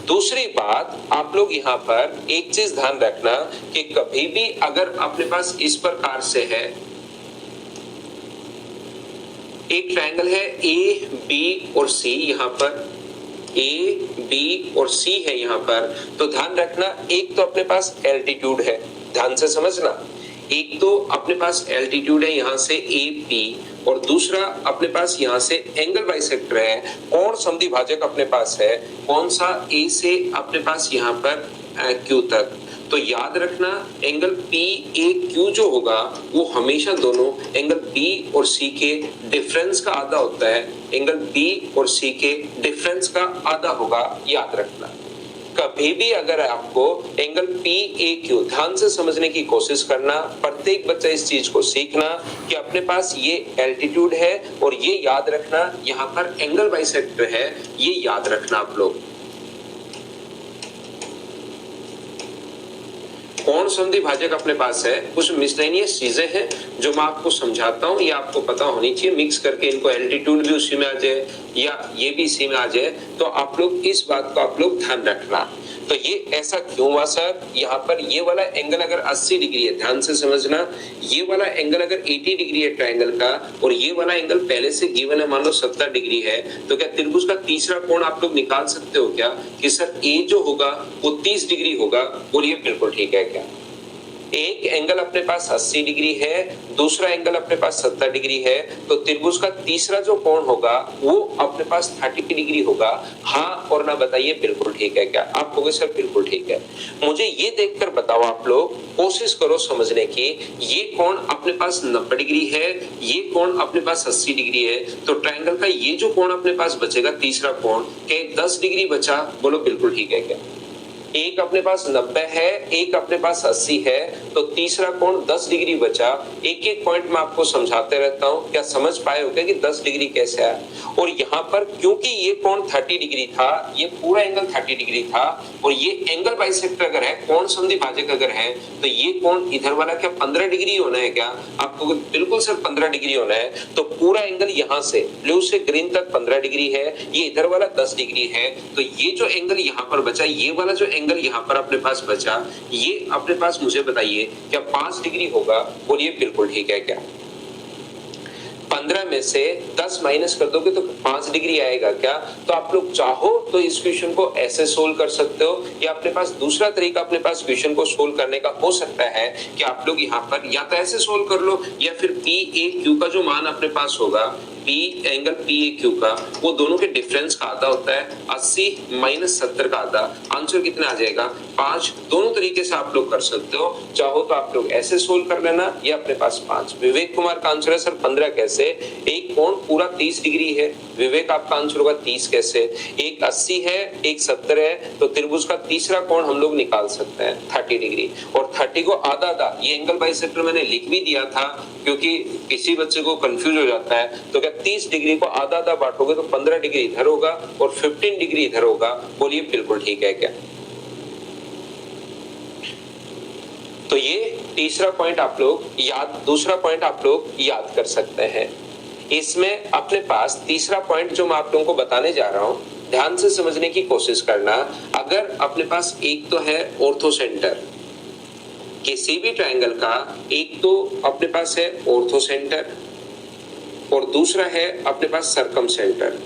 दूसरी बात, आप लोग यहाँ पर एक चीज ध्यान रखना कि कभी भी अगर अपने पास इस प्रकार से है, एक ट्रायंगल है ए, बी और सी, यहाँ पर ए, बी और सी है यहाँ पर, तो ध्यान रखना एक तो अपने पास एल्टीट्यूड है, ध्यान से समझना, एक तो अपने पास एल्टीट्यूड है यहाँ से ए पी, और दूसरा अपने पास यहाँ से एंगल बाइसेक्टर है, कोण समद्विभाजक अपने पास है, कौन सा, ए से अपने पास यहाँ पर क्यू तक। तो याद रखना एंगल पी ए क्यू जो होगा वो हमेशा दोनों एंगल बी और सी के डिफरेंस का आधा होता है, एंगल बी और सी के डिफरेंस का आधा होगा, याद रखना। कभी भी अगर आपको एंगल पी ए क्यू ध्यान से समझने की कोशिश करना, प्रत्येक बच्चा इस चीज को सीखना कि अपने पास ये एल्टीट्यूड है और ये याद रखना यहाँ पर एंगल बाइसेक्टर है, ये याद रखना आप लोग। कोण समद्विभाजक अपने पास है, कुछ मिसलेनियस चीजें हैं जो मैं आपको समझाता हूँ, ये आपको पता होनी चाहिए, मिक्स करके इनको एल्टीट्यूड भी उसी में आ जाए या ये भी इसी में आ जाए, तो आप लोग इस बात को आप लोग ध्यान रखना। तो ये ऐसा क्यों हुआ सर, यहाँ पर ये वाला एंगल अगर 80 डिग्री है, ध्यान से समझना, ये वाला एंगल अगर 80 डिग्री है ट्रायंगल का, और ये वाला एंगल पहले से गिवन है मान लो 70 डिग्री है, तो क्या त्रिभुज का तीसरा कोण आप लोग निकाल सकते हो क्या कि सर ए जो होगा वो 30 डिग्री होगा? बोलिए बिल्कुल ठीक है क्या? एक एंगल अपने पास 80 डिग्री है, दूसरा एंगल अपने पास 70 डिग्री है, तो त्रिभुज का तीसरा जो कोण होगा वो अपने पास 30 डिग्री होगा। हाँ और ना बताइए बिल्कुल ठीक है क्या? आप कहोगे सर बिल्कुल ठीक है। मुझे ये देखकर बताओ, आप लोग कोशिश करो समझने की, ये कोण अपने पास 90 डिग्री है, ये कोण अपने पास 80 डिग्री है, तो ट्रायंगल का ये जो कोण अपने पास बचेगा तीसरा कोण, के 10 डिग्री बचा? बोलो बिल्कुल ठीक है क्या? एक अपने पास 90 है, एक अपने पास 80 है, तो तीसरा कोण 10 डिग्री बचा। एक एक पॉइंट में आपको समझाते रहता हूं, क्या समझ पाए हो क्या कि 10 डिग्री कैसे आया? और यहाँ पर क्योंकि ये कोण 30 डिग्री था, ये पूरा एंगल 30 डिग्री था, और ये एंगल बाइसेक्टर अगर है, कोण समद्विभाजक अगर है, तो ये कोण इधर वाला क्या 15 डिग्री होना है क्या? आपको बिल्कुल सर 15 डिग्री होना है, तो पूरा एंगल यहाँ से ब्लू से ग्रीन तक 15 डिग्री है, ये इधर वाला 10 डिग्री है, तो ये जो एंगल यहाँ पर बचा, ये वाला जो एंगल यहाँ पर अपने पास बचा, ये अपने पास मुझे बताइए क्या 5 डिग्री होगा? बोलिए बिल्कुल ठीक है क्या? 15 में से 10 माइनस कर दोगे तो 5 डिग्री आएगा क्या? तो आप लोग चाहो तो इस क्वेश्चन को ऐसे सोल्व कर सकते हो, या अपने पास दूसरा तरीका अपने पास क्वेश्चन को सोल्व करने का हो सकता है कि आप लोग यहाँ पर या तो ऐसे सोल्व कर लो, या फिर पी ए क्यू का जो मान अपने पास होगा, P angle P A Q का, वो दोनों के डिफरेंस का आधा होता है, 80 माइनस 70 का आधा, आंसर कितना आ जाएगा? 5। दोनों तरीके से आप लोग कर सकते हो, चाहो तो आप लोग ऐसे सोल्व कर लेना, या अपने पास 5। विवेक कुमार का आंसर है सर 15 कैसे? एक कोण पूरा 30 डिग्री है, विवेक आपका आंसर होगा 30 कैसे? एक 80 है, एक 70 है, तो त्रिभुज का तीसरा कोण हम लोग निकाल सकते हैं 30 डिग्री, और 30 को आधा आधा, ये एंगल बाइसेक्टर मैंने लिख भी दिया था क्योंकि किसी बच्चे को कंफ्यूज हो जाता है, तो क्या 30 डिग्री को आधा आधा बांटोगे तो 15 डिग्री इधर होगा और 15 डिग्री इधर होगा? बोलिए बिल्कुल ठीक है क्या? तो ये तीसरा पॉइंट आप लोग याद, दूसरा पॉइंट आप लोग याद कर सकते हैं। इसमें अपने पास तीसरा पॉइंट जो मैं आप लोगों को बताने जा रहा हूं ध्यान से समझने की कोशिश करना। अगर अपने पास एक तो है ऑर्थो सेंटर, किसी भी ट्रायंगल का एक तो अपने पास है ऑर्थो सेंटर और दूसरा है अपने पास सरकम सेंटर।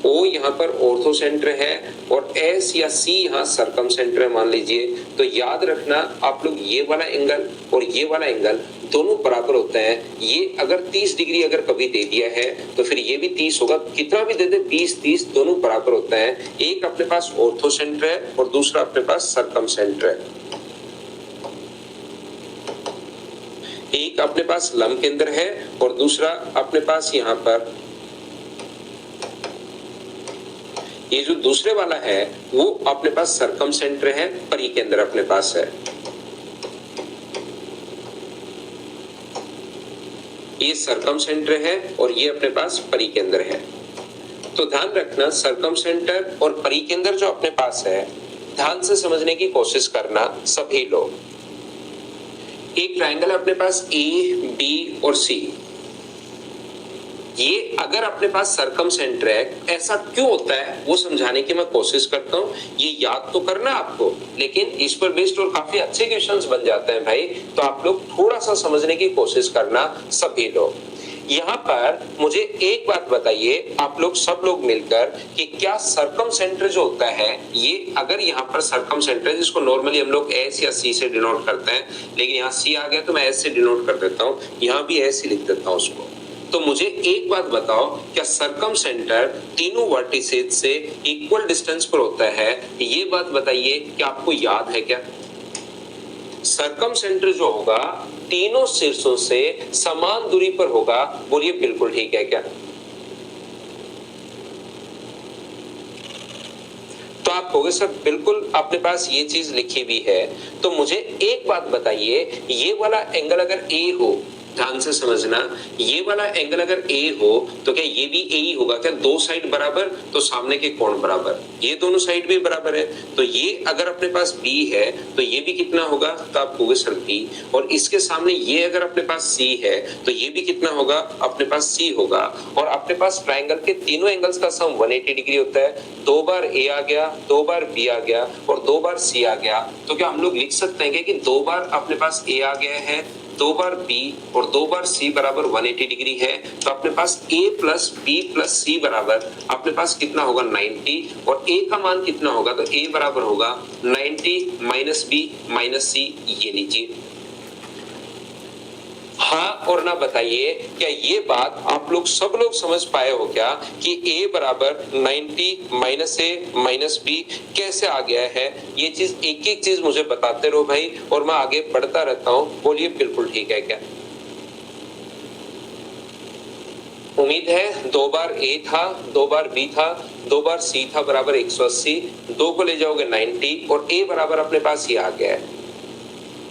O यहाँ पर ऑर्थो सेंटर है और S या C यहाँ सरकम सेंटर है मान लीजिए। तो याद रखना आप लोग ये वाला एंगल और ये वाला एंगल दोनों बराबर होते हैं। ये अगर 30 डिग्री अगर कभी दे दिया है तो फिर ये भी 30 होगा, कितना भी दे दे 20-30 दोनों बराबर होते हैं। एक अपने पास ऑर्थो सेंटर है और दूसरा अपने पास सरकम सेंटर है। एक अपने पास लंब केंद्र है और दूसरा अपने पास यहाँ पर ये जो दूसरे वाला है वो अपने पास सरकम सेंटर है, परिकेंद्र अपने पास है। ये सरकम सेंटर है और ये अपने पास परिकेंद्र है। तो ध्यान रखना सरकम सेंटर और परिकेंद्र जो अपने पास है, ध्यान से समझने की कोशिश करना सभी लोग। एक ट्रायंगल अपने पास ए, बी और सी, ये अगर अपने पास सरकम सेंटर है, ऐसा क्यों होता है वो समझाने की मैं कोशिश करता हूँ। ये याद तो करना आपको, लेकिन इस पर बेस्ड और काफी अच्छे क्वेश्चंस बन जाते हैं भाई। तो आप लोग थोड़ा सा समझने की कोशिश करना सभी लोग। यहाँ पर मुझे एक बात बताइए आप लोग सब लोग मिलकर कि क्या सरकम सेंटर जो होता है, ये अगर यहाँ पर सरकम सेंटर जिसको नॉर्मली हम लोग एस या सी से डिनोट करते हैं, लेकिन यहाँ सी आ गया तो मैं एस से डिनोट कर देता हूँ, यहाँ भी एस ही लिख देता हूँ उसको। तो मुझे एक बात बताओ, क्या सरकम सेंटर तीनों वर्टिसेज से इक्वल डिस्टेंस पर होता है? ये बात बताइए कि आपको याद है क्या? सरकम सेंटर जो होगा तीनों शीर्षों से समान दूरी पर होगा। बोलिए बिल्कुल ठीक है क्या? तो आप कहोगे सर बिल्कुल अपने पास ये चीज लिखी हुई है। तो मुझे एक बात बताइए, ये वाला एंगल अगर ए हो, ध्यान से समझना, ये वाला एंगल अगर ए हो तो क्या ये भी ए ही होगा क्या? दो साइड बराबर तो सामने के कोण बराबर, ये दोनों साइड भी बराबर है। तो ये अगर अपने पास बी है तो ये भी कितना होगा? तो आप कहोगे सर बी। और इसके सामने ये अगर अपने पास सी है तो ये भी कितना होगा? अपने पास सी होगा। और अपने पास ट्रायंगल के तीनों एंगल्स का सम 180 डिग्री होता है। दो बार ए आ गया, दो बार बी आ गया और दो बार सी आ गया। तो क्या हम लोग लिख सकते हैं कि दो बार अपने पास ए आ गया है, दो बार बी और दो बार सी बराबर 180 डिग्री है? तो अपने पास a प्लस बी प्लस सी बराबर अपने पास कितना होगा? 90। और a का मान कितना होगा? तो a बराबर होगा 90 माइनस बी माइनस सी। ये लीजिए, हाँ और ना बताइए क्या ये बात आप लोग सब लोग समझ पाए हो क्या कि a बराबर 90 माइनस ए माइनस बी कैसे आ गया है? ये चीज एक एक चीज मुझे बताते रहो भाई और मैं आगे बढ़ता रहता हूँ। बोलिए बिल्कुल ठीक है क्या? उम्मीद है दो बार ए था, दो बार बी था, दो बार सी था बराबर 180, दो को ले जाओगे 90 और a बराबर अपने पास ये आ गया है।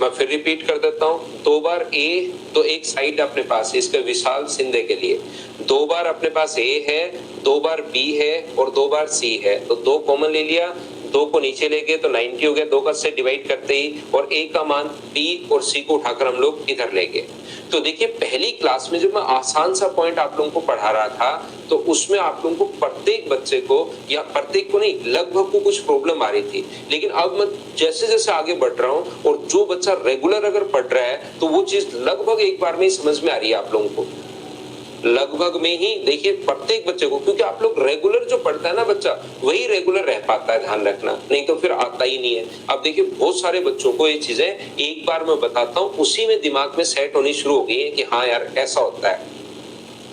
मैं फिर रिपीट कर देता हूं, दो बार ए तो एक साइड अपने पास है इसके विशाल सिंधे के लिए, दो बार अपने पास ए है, दो बार बी है और दो बार सी है। तो दो कॉमन ले लिया, दो को नीचे ले गए तो 90 हो गया, दो का से डिवाइड करते ही, और ए का मान बी और सी को उठाकर हम लोग इधर ले गए। तो देखिए पहली क्लास में जब मैं आसान सा पॉइंट आप लोगों को पढ़ा रहा था तो उसमें आप लोगों को प्रत्येक बच्चे को, या प्रत्येक को नहीं लगभग को कुछ प्रॉब्लम आ रही थी। लेकिन अब मैं जैसे जैसे आगे बढ़ रहा हूँ और जो बच्चा रेगुलर अगर पढ़ रहा है तो वो चीज लगभग एक बार में ही समझ में आ रही है आप लोगों को, लगभग में ही। देखिए प्रत्येक बच्चे को, क्योंकि आप लोग रेगुलर जो पढ़ता है ना बच्चा वही रेगुलर रह पाता है, ध्यान रखना, नहीं तो फिर आता ही नहीं है। अब देखिए बहुत सारे बच्चों को ये चीजें एक बार मैं बताता हूँ उसी में दिमाग में सेट होनी शुरू हो गई है कि हाँ यार ऐसा होता है।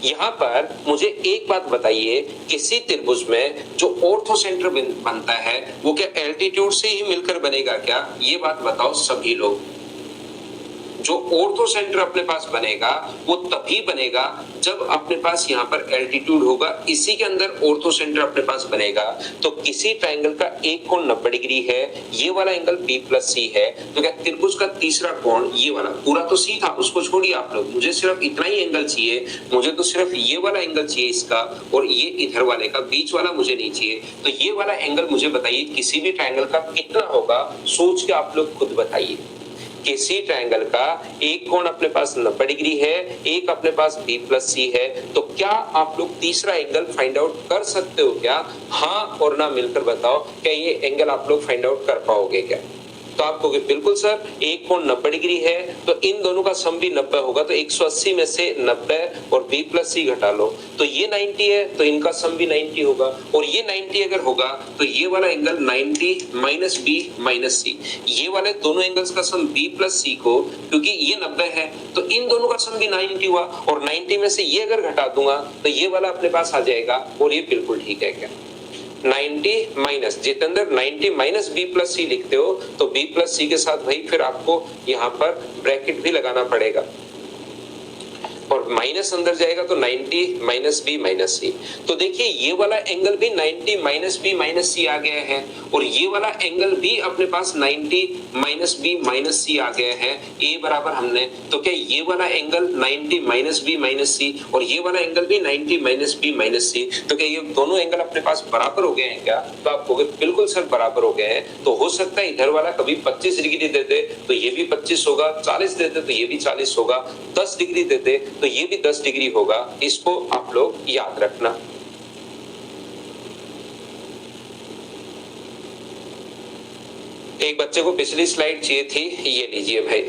यहाँ पर मुझे एक बात बताइए, किसी त्रिभुज में जो ऑर्थो सेंटर बनता है वो क्या एल्टीट्यूड से ही मिलकर बनेगा क्या? ये बात बताओ सभी लोग। जो ऑर्थो सेंटर अपने पास बनेगा वो तभी बनेगा जब अपने पास यहाँ पर एल्टीट्यूड होगा, इसी के अंदर ऑर्थो सेंटर अपने पास बनेगा। तो किसी ट्रायंगल का एक कोण 90 डिग्री है, ये वाला एंगल बी प्लस सी है, तो क्या त्रिभुज का तीसरा कोण ये वाला, पूरा तो सी था उसको छोड़िए आप लोग, मुझे सिर्फ इतना ही एंगल चाहिए, मुझे तो सिर्फ ये वाला एंगल चाहिए इसका, और ये इधर वाले का बीच वाला मुझे नहीं चाहिए। तो ये वाला एंगल मुझे बताइए किसी भी ट्रायंगल का कितना होगा, सोच के आप लोग खुद बताइए। किसी ट्रायंगल का एक कोण अपने पास 90 डिग्री है, एक अपने पास बी प्लस सी है, तो क्या आप लोग तीसरा एंगल फाइंड आउट कर सकते हो क्या? हाँ और ना मिलकर बताओ, क्या ये एंगल आप लोग फाइंड आउट कर पाओगे क्या? तो आप कहोगे बिल्कुल सर, एक कोण 90 डिग्री है तो इन दोनों का सम भी 90 होगा, तो 180 में से 90 और b प्लस सी घटा लो तो ये 90 है, तो इनका सम भी 90 होगा, और ये 90 अगर होगा तो ये वाला एंगल 90 माइनस बी माइनस सी, ये वाले दोनों एंगल्स का सम b प्लस सी को, क्योंकि ये 90 है तो इन दोनों का सम भी 90 हुआ, और 90 में से ये अगर घटा दूंगा तो ये वाला अपने पास आ जाएगा, और ये बिल्कुल ठीक है क्या? 90 माइनस जितेंद्र 90 माइनस बी प्लस सी लिखते हो तो बी प्लस सी के साथ भाई फिर आपको यहां पर ब्रैकेट भी लगाना पड़ेगा, और माइनस अंदर जाएगा तो 90 माइनस बी माइनस सी। तो देखिए ये वाला एंगल भी 90 माइनस बी माइनस सी आ गया है, और ये वाला एंगल भी अपने पास 90 माइनस बी माइनस सी आ गया है, ए बराबर हमने, तो क्या ये वाला एंगल 90 माइनस बी माइनस सी और ये वाला एंगल भी 90 माइनस बी माइनस सी, तो क्या ये दोनों एंगल अपने पास बराबर हो गए हैं क्या? तो आप कहोगे बिल्कुल सर बराबर हो गए हैं। तो हो सकता है इधर वाला कभी 25 डिग्री दे दे तो ये भी 25 होगा, 40 दे दे तो ये भी 40 होगा, 10 डिग्री दे दे तो ये भी 10 डिग्री होगा, इसको आप लोग याद रखना। एक बच्चे को पिछली स्लाइड चाहिए थी, ये लीजिए भाई।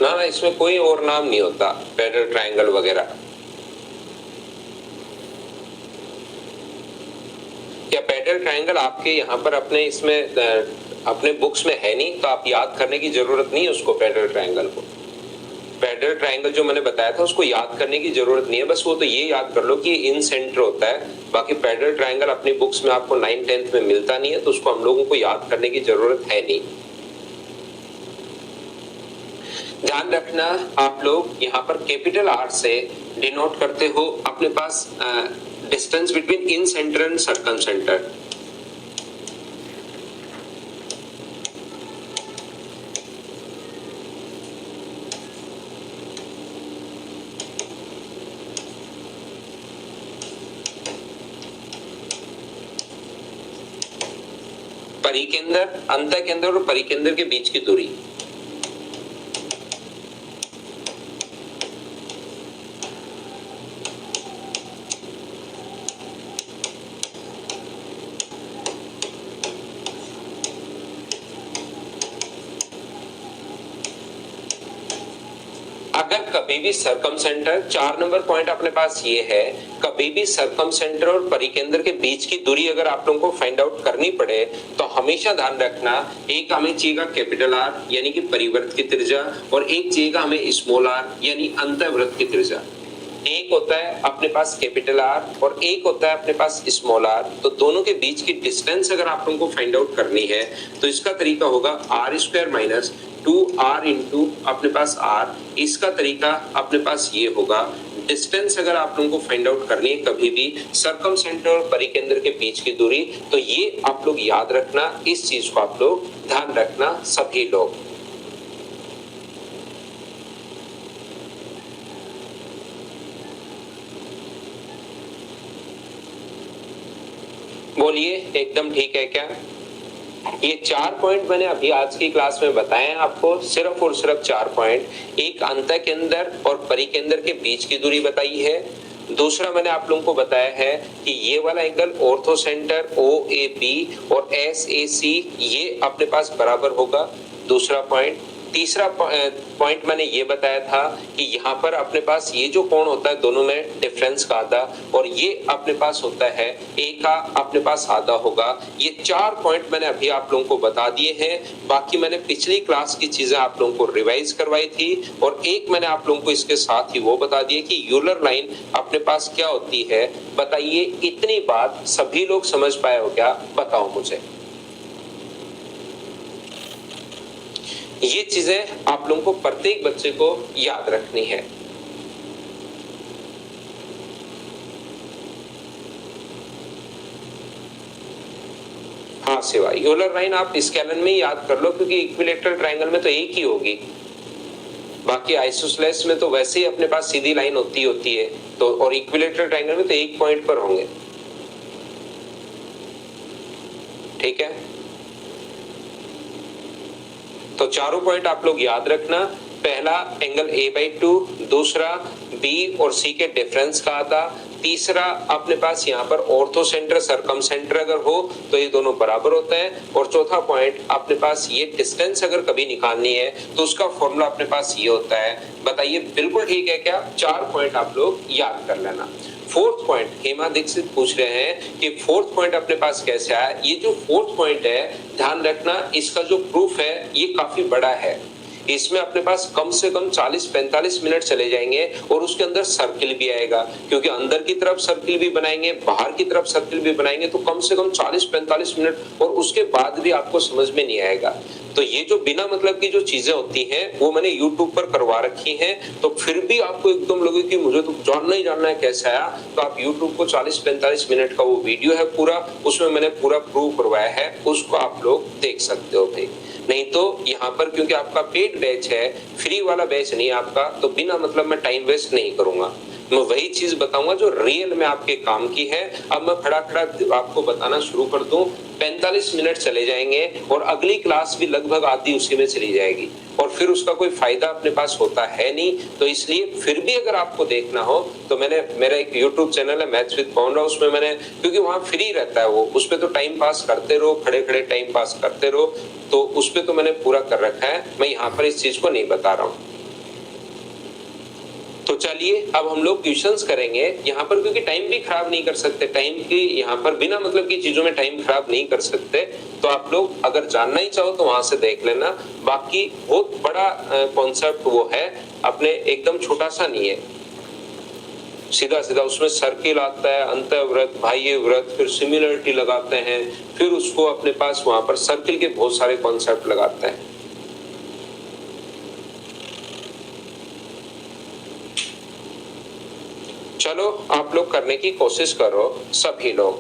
ना इसमें कोई और नाम नहीं होता पैरेलल ट्रायंगल वगैरह। क्या पैरेलल ट्रायंगल आपके यहाँ पर अपने इसमें अपने बुक्स में है नहीं, तो आप याद करने की जरूरत नहीं है उसको। पैरेलल ट्रायंगल को, पैरेलल ट्रायंगल जो मैंने बताया था उसको याद करने की जरूरत नहीं है, बस वो तो ये याद कर लो कि इन सेंटर होता है। बाकी पैरेलल ट्रायंगल अपनी बुक्स में आपको 9th 10th में मिलता नहीं है, तो उसको हम लोगों को याद करने की जरूरत है नहीं। ध्यान रखना आप लोग यहाँ पर कैपिटल आर से डिनोट करते हो अपने पास distance between incentre and circumcentre. परिकेंद्र, अंतःकेंद्र और परिकेंद्र के बीच की दूरी। अगर कभी भी सरकम सेंटर, 4 नंबर पॉइंट अपने पास ये है, कभी भी सरकम सेंटर और परिकेंद्र के बीच की दूरी अगर आप लोगों को फाइंड आउट करनी पड़े तो हमेशा ध्यान रखना, एक हमें चाहिएगा कैपिटल आर यानी कि परिवर्त की त्रिज्या, और एक चाहिएगा हमें स्मॉल आर यानी अंतःवृत्त की त्रिज्या। एक होता है अपने पास कैपिटल आर और एक होता है अपने पास स्मॉल आर, तो दोनों के बीच की डिस्टेंस अगर आप लोगों को फाइंड आउट करनी है तो इसका तरीका होगा are square minus 2r into अपने पास r। इसका तरीका अपने पास ये होगा। डिस्टेंस अगर आप लोगों को फाइंड आउट करनी है कभी भी सरकम सेंटर और परिकेंद्र के बीच की दूरी, तो ये आप लोग याद रखना, इस चीज को आप लोग ध्यान रखना सभी लोग। बोलिए एकदम ठीक है क्या? ये 4 पॉइंट मैंने अभी आज की क्लास में बताए हैं आपको, सिर्फ और सिर्फ 4 पॉइंट। एक अंतःकेंद्र और परिकेंद्र के बीच की दूरी बताई है। दूसरा मैंने आप लोगों को बताया है कि ये वाला एंगल ऑर्थो सेंटर OAB और SAC ये अपने पास बराबर होगा, दूसरा पॉइंट। तीसरा पॉइंट मैंने ये बताया था कि यहाँ पर अपने पास ये जो कोण होता है दोनों में डिफरेंस का आधा, और ये अपने पास होता है A का अपने पास आधा होगा। ये 4 पॉइंट मैंने अभी आप लोगों को बता दिए हैं। बाकी मैंने पिछली क्लास की चीजें आप लोगों को रिवाइज करवाई थी, और एक मैंने आप लोगों को इसके साथ ही वो बता दिया कि यूलर लाइन अपने पास क्या होती है। बताइए इतनी बात सभी लोग समझ पाए हो क्या? बताओ मुझे। ये चीजें आप लोगों को प्रत्येक बच्चे को याद रखनी है। हाँ शिवा, यूलर लाइन आप स्केलन में याद कर लो, क्योंकि इक्विलेटरल ट्रायंगल में तो एक ही होगी, बाकी आइसोसेलेस में तो वैसे ही अपने पास सीधी लाइन होती है, तो और इक्विलेटरल ट्रायंगल में तो एक पॉइंट पर होंगे। ठीक है, तो चारों पॉइंट आप लोग याद रखना। पहला एंगल a/2, दूसरा b और c के डिफरेंस का आता, तीसरा अपने पास यहाँ पर ऑर्थो सेंटर सरकम सेंटर अगर हो तो ये दोनों बराबर होते हैं, और चौथा पॉइंट अपने पास ये डिस्टेंस अगर कभी निकालनी है तो उसका फॉर्मूला अपने पास ये होता है। बताइए बिल्कुल ठीक है क्या? 4 पॉइंट आप लोग याद कर लेना। फोर्थ पॉइंट हेमा दीक्षित पूछ रहे हैं कि फोर्थ पॉइंट अपने पास कैसे आया। ये जो फोर्थ पॉइंट है ध्यान रखना, इसका जो प्रूफ है ये काफी बड़ा है, इसमें अपने पास कम से कम 40-45 मिनट चले जाएंगे, और उसके अंदर सर्किल भी आएगा, क्योंकि अंदर की तरफ सर्किल भी बनाएंगे, बाहर की तरफ सर्किल भी बनाएंगे, तो कम से कम 40-45 मिनट, और उसके बाद भी आपको समझ में नहीं आएगा। तो ये जो बिना मतलब की जो चीजें होती हैं वो मैंने YouTube पर करवा रखी हैं, तो फिर भी आपको एकदम लगे कि मुझे तो जानना ही जानना है कैसे आया, तो आप YouTube को 40-45 मिनट का वो वीडियो है पूरा, उसमें मैंने पूरा प्रूव करवाया है, उसको आप लोग देख सकते हो भाई। नहीं तो यहाँ पर क्योंकि आपका पेड बैच है, फ्री वाला बैच नहीं आपका, तो बिना मतलब मैं टाइम वेस्ट नहीं करूंगा, मैं वही चीज बताऊंगा जो रियल में आपके काम की है। अब मैं खड़ा खड़ा आपको बताना शुरू कर दूं, 45 मिनट चले जाएंगे और अगली क्लास भी लगभग आधी उसी में चली जाएगी, और फिर उसका कोई फायदा अपने पास होता है नहीं। तो इसलिए फिर भी अगर आपको देखना हो तो मेरा एक YouTube चैनल है मैथ्स विद पवन राव, उसमें मैंने, क्योंकि वहां फ्री रहता है वो, उसपे तो टाइम पास करते रहो, खड़े खड़े टाइम पास करते रहो, तो उसपे तो मैंने पूरा कर रखा है, मैं यहाँ पर इस चीज को नहीं बता रहा हूँ। तो चलिए अब हम लोग क्वेश्चंस करेंगे यहाँ पर, क्योंकि टाइम भी खराब नहीं कर सकते, टाइम की यहाँ पर बिना मतलब की चीजों में टाइम खराब नहीं कर सकते। तो आप लोग अगर जानना ही चाहो तो वहां से देख लेना, बाकी बहुत बड़ा कॉन्सेप्ट वो है, अपने एकदम छोटा सा नहीं है, सीधा सीधा उसमें सर्किल आता है, अंतःव्रत, बाह्य व्रत, फिर सिमिलरिटी लगाते हैं, फिर उसको अपने पास वहां पर सर्किल के बहुत सारे कॉन्सेप्ट लगाते हैं। चलो आप लोग करने की कोशिश करो सभी लोग।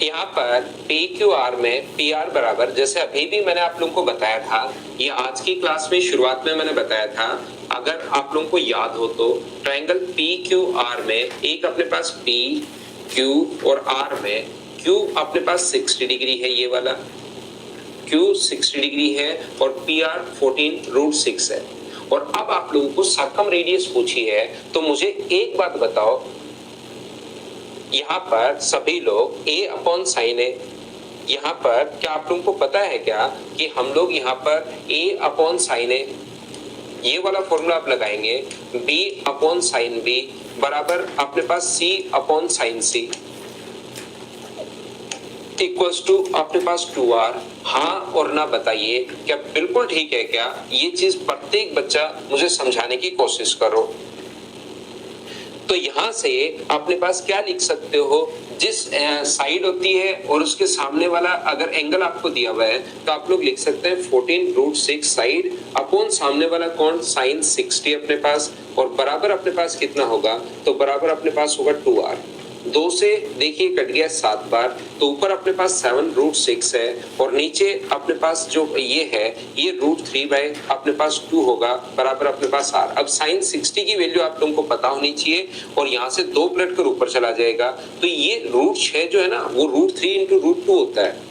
यहाँ पर PQR में PR बराबर, जैसे अभी भी मैंने आप लोगों को बताया था, ये आज की क्लास में शुरुआत में मैंने बताया था, अगर आप लोगों को याद हो तो ट्रायंगल PQR में एक अपने पास P, Q और R में Q अपने पास 60 डिग्री है, ये वाला Q 60 डिग्री है, और PR 14√6 है। और अब आप लोगों को सर्कम रेडियस पूछी है, तो मुझे एक बात बताओ, यहाँ पर सभी लोग A/sin A, यहाँ पर क्या आप लोगों को पता है क्या कि हम लोग यहाँ पर A/sin A ये वाला फॉर्मूला आप लगाएंगे, B/sin B बराबर अपने पास C/sin C इक्वल्स टू अपने पास 2R। हाँ और ना बताइए, क्या बिल्कुल ठीक है क्या? ये चीज प्रत्येक बच्चा मुझे समझाने की कोशिश करो। तो यहां से अपने पास क्या लिख सकते हो, जिस साइड होती है और उसके सामने वाला अगर एंगल आपको दिया हुआ है तो आप लोग लिख सकते हैं 14√6 साइड अपॉन सामने वाला कौन, sin 60 अपने पास, और बराबर अपने पास कितना होगा, तो बराबर अपने पास होगा 2R। 2 से देखिए कट गया 7 बार, तो ऊपर अपने पास 7√6 है, और नीचे अपने पास जो ये है ये √3 अपने पास 2 होगा, बराबर अपने पास R। अब sin 60 की वैल्यू आप लोगों को पता होनी चाहिए, और यहाँ से 2 पलट कर ऊपर चला जाएगा, तो ये √6 जो है ना वो √3 × √2 होता है,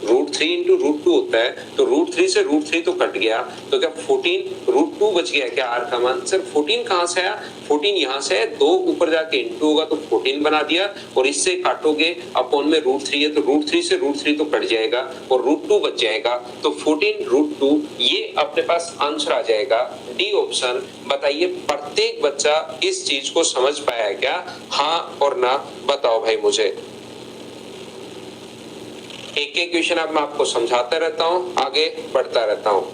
√3 × √2 होता है, तो √3 से √3 तो कट गया, तो क्या 14√2 बच गया क्या R का मान? सर 14 कहां से आया? 14 यहाँ से है, 2 ऊपर जाके इंटू होगा तो 14 बना दिया, और इससे काटोगे अपॉन में √3 है, तो √3 से √3 तो कट जाएगा और √2 बच जाएगा, तो 14√2 ये अपने पास आंसर आ जाएगा, डी ऑप्शन। बताइए प्रत्येक बच्चा इस चीज को समझ पाया है क्या? हाँ और ना बताओ भाई मुझे। एक एक क्वेश्चन अब मैं आपको समझाता रहता हूँ, आगे बढ़ता रहता हूँ।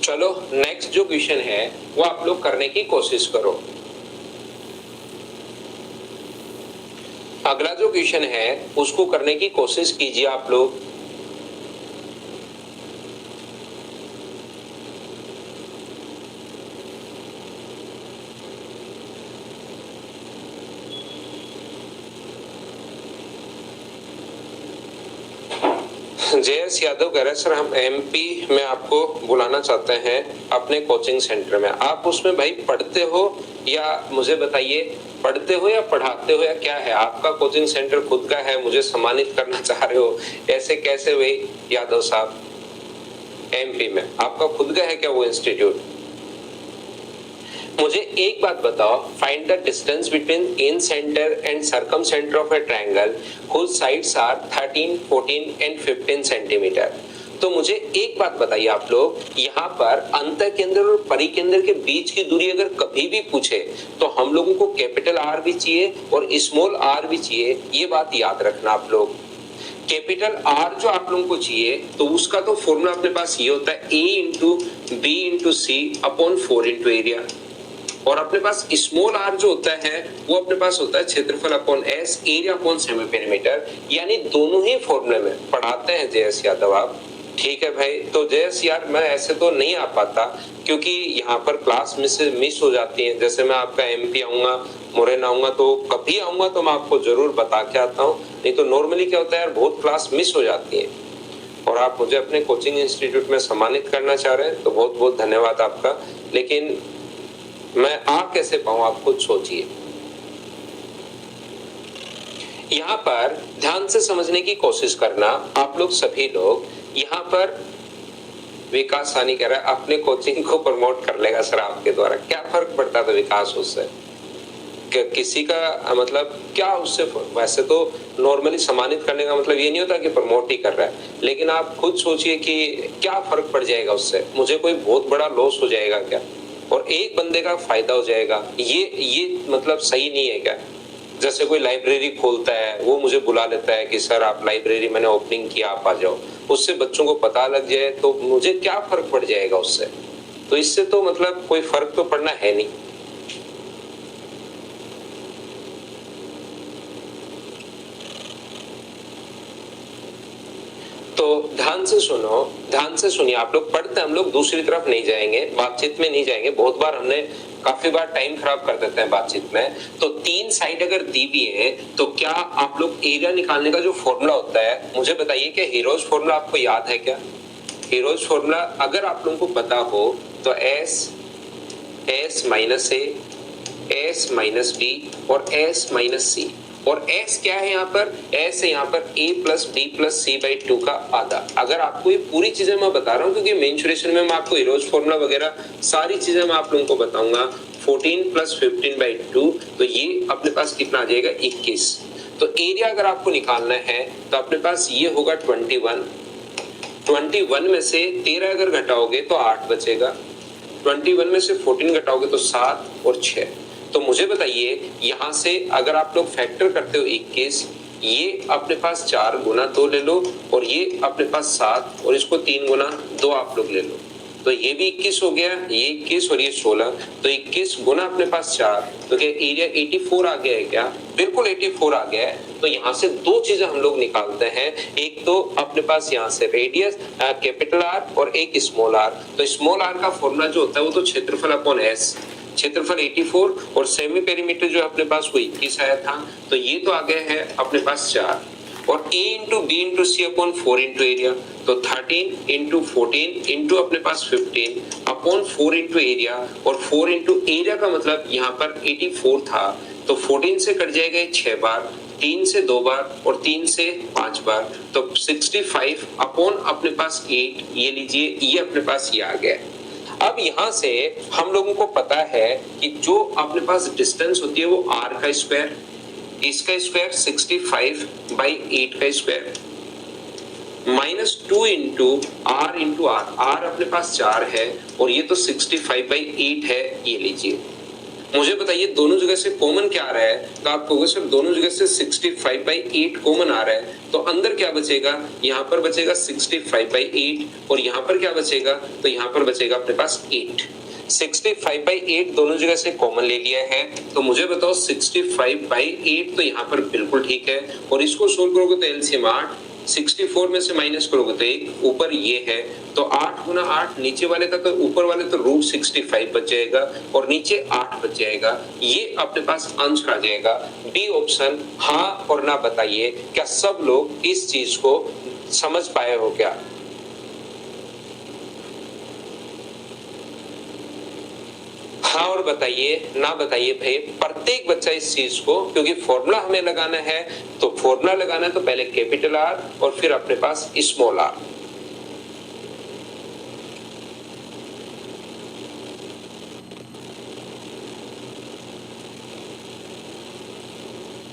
चलो नेक्स्ट जो क्वेश्चन है वो आप लोग करने की कोशिश करो। अगला जो क्वेश्चन है उसको करने की कोशिश कीजिए आप लोग। जयस यादव कह रहे हैं सर हम एमपी में आपको बुलाना चाहते हैं अपने कोचिंग सेंटर में। आप उसमें भाई पढ़ते हो या मुझे बताइए, पढ़ते हो या पढ़ाते हो या क्या है? आपका कोचिंग सेंटर खुद का है, मुझे सम्मानित करना चाह रहे हो, ऐसे कैसे हुए यादव साहब? एमपी में आपका खुद का है क्या वो इंस्टीट्यूट? मुझे एक बात बताओ, find the distance between incentre and circumcentre of a triangle whose sides are 13, 14 and 15 centimetre. तो मुझे एक बात बताइए आप लोग, यहाँ पर अंत केंद्र और परिकेंद्र के बीच की दूरी अगर कभी भी पूछे तो हम लोगों को कैपिटल आर भी चाहिए और स्मॉल आर भी चाहिए, ये बात याद रखना आप लोग। कैपिटल आर जो आप लोगों को चाहिए तो उसका तो फॉर्मूला अपने पास ये होता है a into B into C upon 4 into area, और अपने पास स्मॉल आर जो होता है वो अपने पास होता है क्षेत्रफल upon S, area upon semi perimeter, यानी दोनों ही फॉर्मूले में पढ़ाते हैं जयस यादव आप। ठीक है भाई, तो जयस यार मैं ऐसे तो नहीं आ पाता क्योंकि यहाँ पर क्लास मिस हो जाती है। जैसे मैं आपका एमपी आऊंगा, मुरैना आऊंगा, तो कभी आऊंगा तो मैं आपको जरूर बता के आता हूँ, नहीं तो नॉर्मली क्या होता है यार बहुत क्लास मिस हो जाती है। और आप मुझे अपने कोचिंग इंस्टीट्यूट में सम्मानित करना चाह रहे हैं तो बहुत बहुत धन्यवाद आपका, लेकिन मैं आ कैसे पाऊं आप खुद सोचिए। यहाँ पर ध्यान से समझने की कोशिश करना आप लोग सभी लोग। यहाँ पर विकास सानी कह रहा है अपने कोचिंग को प्रमोट कर लेगा सर आपके द्वारा, क्या फर्क पड़ता था विकास उससे? किसी का मतलब क्या उससे? वैसे तो नॉर्मली सम्मानित करने का मतलब ये नहीं होता कि प्रमोट ही कर रहा है, लेकिन आप खुद सोचिए कि क्या फर्क पड़ जाएगा उससे? मुझे कोई बहुत बड़ा लॉस हो जाएगा क्या और एक बंदे का फायदा हो जाएगा? ये मतलब सही नहीं है क्या? जैसे कोई लाइब्रेरी खोलता है, वो मुझे बुला लेता है कि सर आप लाइब्रेरी मैंने ओपनिंग किया, आप आ जाओ, उससे बच्चों को पता लग जाए तो मुझे क्या फर्क पड़ जाएगा उससे? तो इससे तो मतलब कोई फर्क तो पड़ना है नहीं। तो ध्यान से सुनो, ध्यान से सुनिए आप लोग। पढ़ते हम लोग दूसरी तरफ नहीं जाएंगे, बातचीत में नहीं जाएंगे। बहुत बार हमने काफी बार टाइम खराब कर देते हैं बातचीत में। तो तीन साइड अगर दी भी है तो क्या आप लोग एरिया निकालने का जो फॉर्मूला होता है मुझे बताइए कि हीरोज फॉर्मूला आपको याद है क्या? हीरोज फॉर्मूला अगर आप लोगों को पता हो तो एस माइनस ए, एस माइनस बी और एस माइनस सी। और s क्या है यहाँ पर? s है यहाँ पर a plus B plus C by 2 का आधा। अगर आपको ये पूरी चीजें मैं बता रहा हूँ क्योंकि मेंसुरेशन में मैं आपको हीरोज फॉर्मूला वगैरह सारी चीजें मैं आप लोगों को बताऊंगा। 14 प्लस 15 बाई 2, तो ये अपने पास कितना आ जाएगा? 21। तो एरिया अगर आपको निकालना है तो अपने पास ये होगा 21। 21 में से 13 अगर घटाओगे तो 8 बचेगा। 21 में से 14 घटाओगे तो 7 और 6। तो मुझे बताइए यहां से अगर आप लोग फैक्टर करते हो 21, ये अपने पास 4 गुना 2 ले लो और ये अपने पास 7 और इसको 3 गुना 2 आप लोग ले लो, तो ये भी 21 हो गया, ये 21 और ये 16। तो 21 गुना अपने पास 4, तो क्या एरिया 84 आ गया है क्या? बिल्कुल 84 आ गया है। तो यहाँ से दो चीजें हम लोग निकालते हैं, एक तो अपने पास यहाँ से रेडियस कैपिटल आर और एक स्मॉल आर। तो स्मॉल आर का फॉर्मूला जो होता है वो तो क्षेत्रफल अपॉन एस, क्षेत्रफल 84 और सेमी पेरीमीटर जो अपने पास वो 21 आया था। तो ये तो आ गया है अपने पास 4 और a into B into C upon 4 into area, तो 13 इंटू 14 इंटू अपने पास 15 अपॉन 4 इंटू एरिया। और 4 इंटू एरिया का मतलब यहाँ पर 84 था, तो 14 से कट जाएगा 6 बार, 3 से 2 बार और 3 से 5 बार, तो 65 अपॉन अपने पास 8। ये लीजिए, ये अपने पास ये आ गया। अब यहां से हम लोगों को पता है कि जो अपने पास डिस्टेंस होती है वो r का स्क्वायर, इसका स्क्वायर 65 बाई 8 का स्क्वायर। -2 इंटू आर अपने पास 4 है और ये तो 65/8 है, ये लीजिए। मुझे बताइए दोनों जगह से कॉमन क्या आ रहा है, तो आप कहोगे सर दोनों जगह से 65/8 कॉमन आ रहा है, तो अंदर क्या बचेगा, यहाँ पर बचेगा 65/8 और यहाँ पर क्या बचेगा, तो यहाँ पर बचेगा अपने पास 8। 65/8 दोनों जगह से कॉमन ले लिया है, तो मुझे बताओ 65/8 तो यहाँ पर बिल्कुल ठीक है, और इसको सोल्व करोगे तो एलसीएम 8, 64 में से माइनस करोगे तो 1, ऊपर ये है, तो 8 गुना 8 नीचे वाले का, तो ऊपर वाले तो √65 बच जाएगा और नीचे 8 बच जाएगा। ये अपने पास आंसर आ जाएगा बी ऑप्शन। हाँ और ना बताइए, क्या सब लोग इस चीज को समझ पाए हो क्या? हाँ और बताइए, ना बताइए भाई, प्रत्येक बच्चा इस चीज को, क्योंकि फॉर्मूला हमें लगाना है, तो फॉर्मूला लगाना है तो पहले कैपिटल आर और फिर अपने पास स्मॉल आर।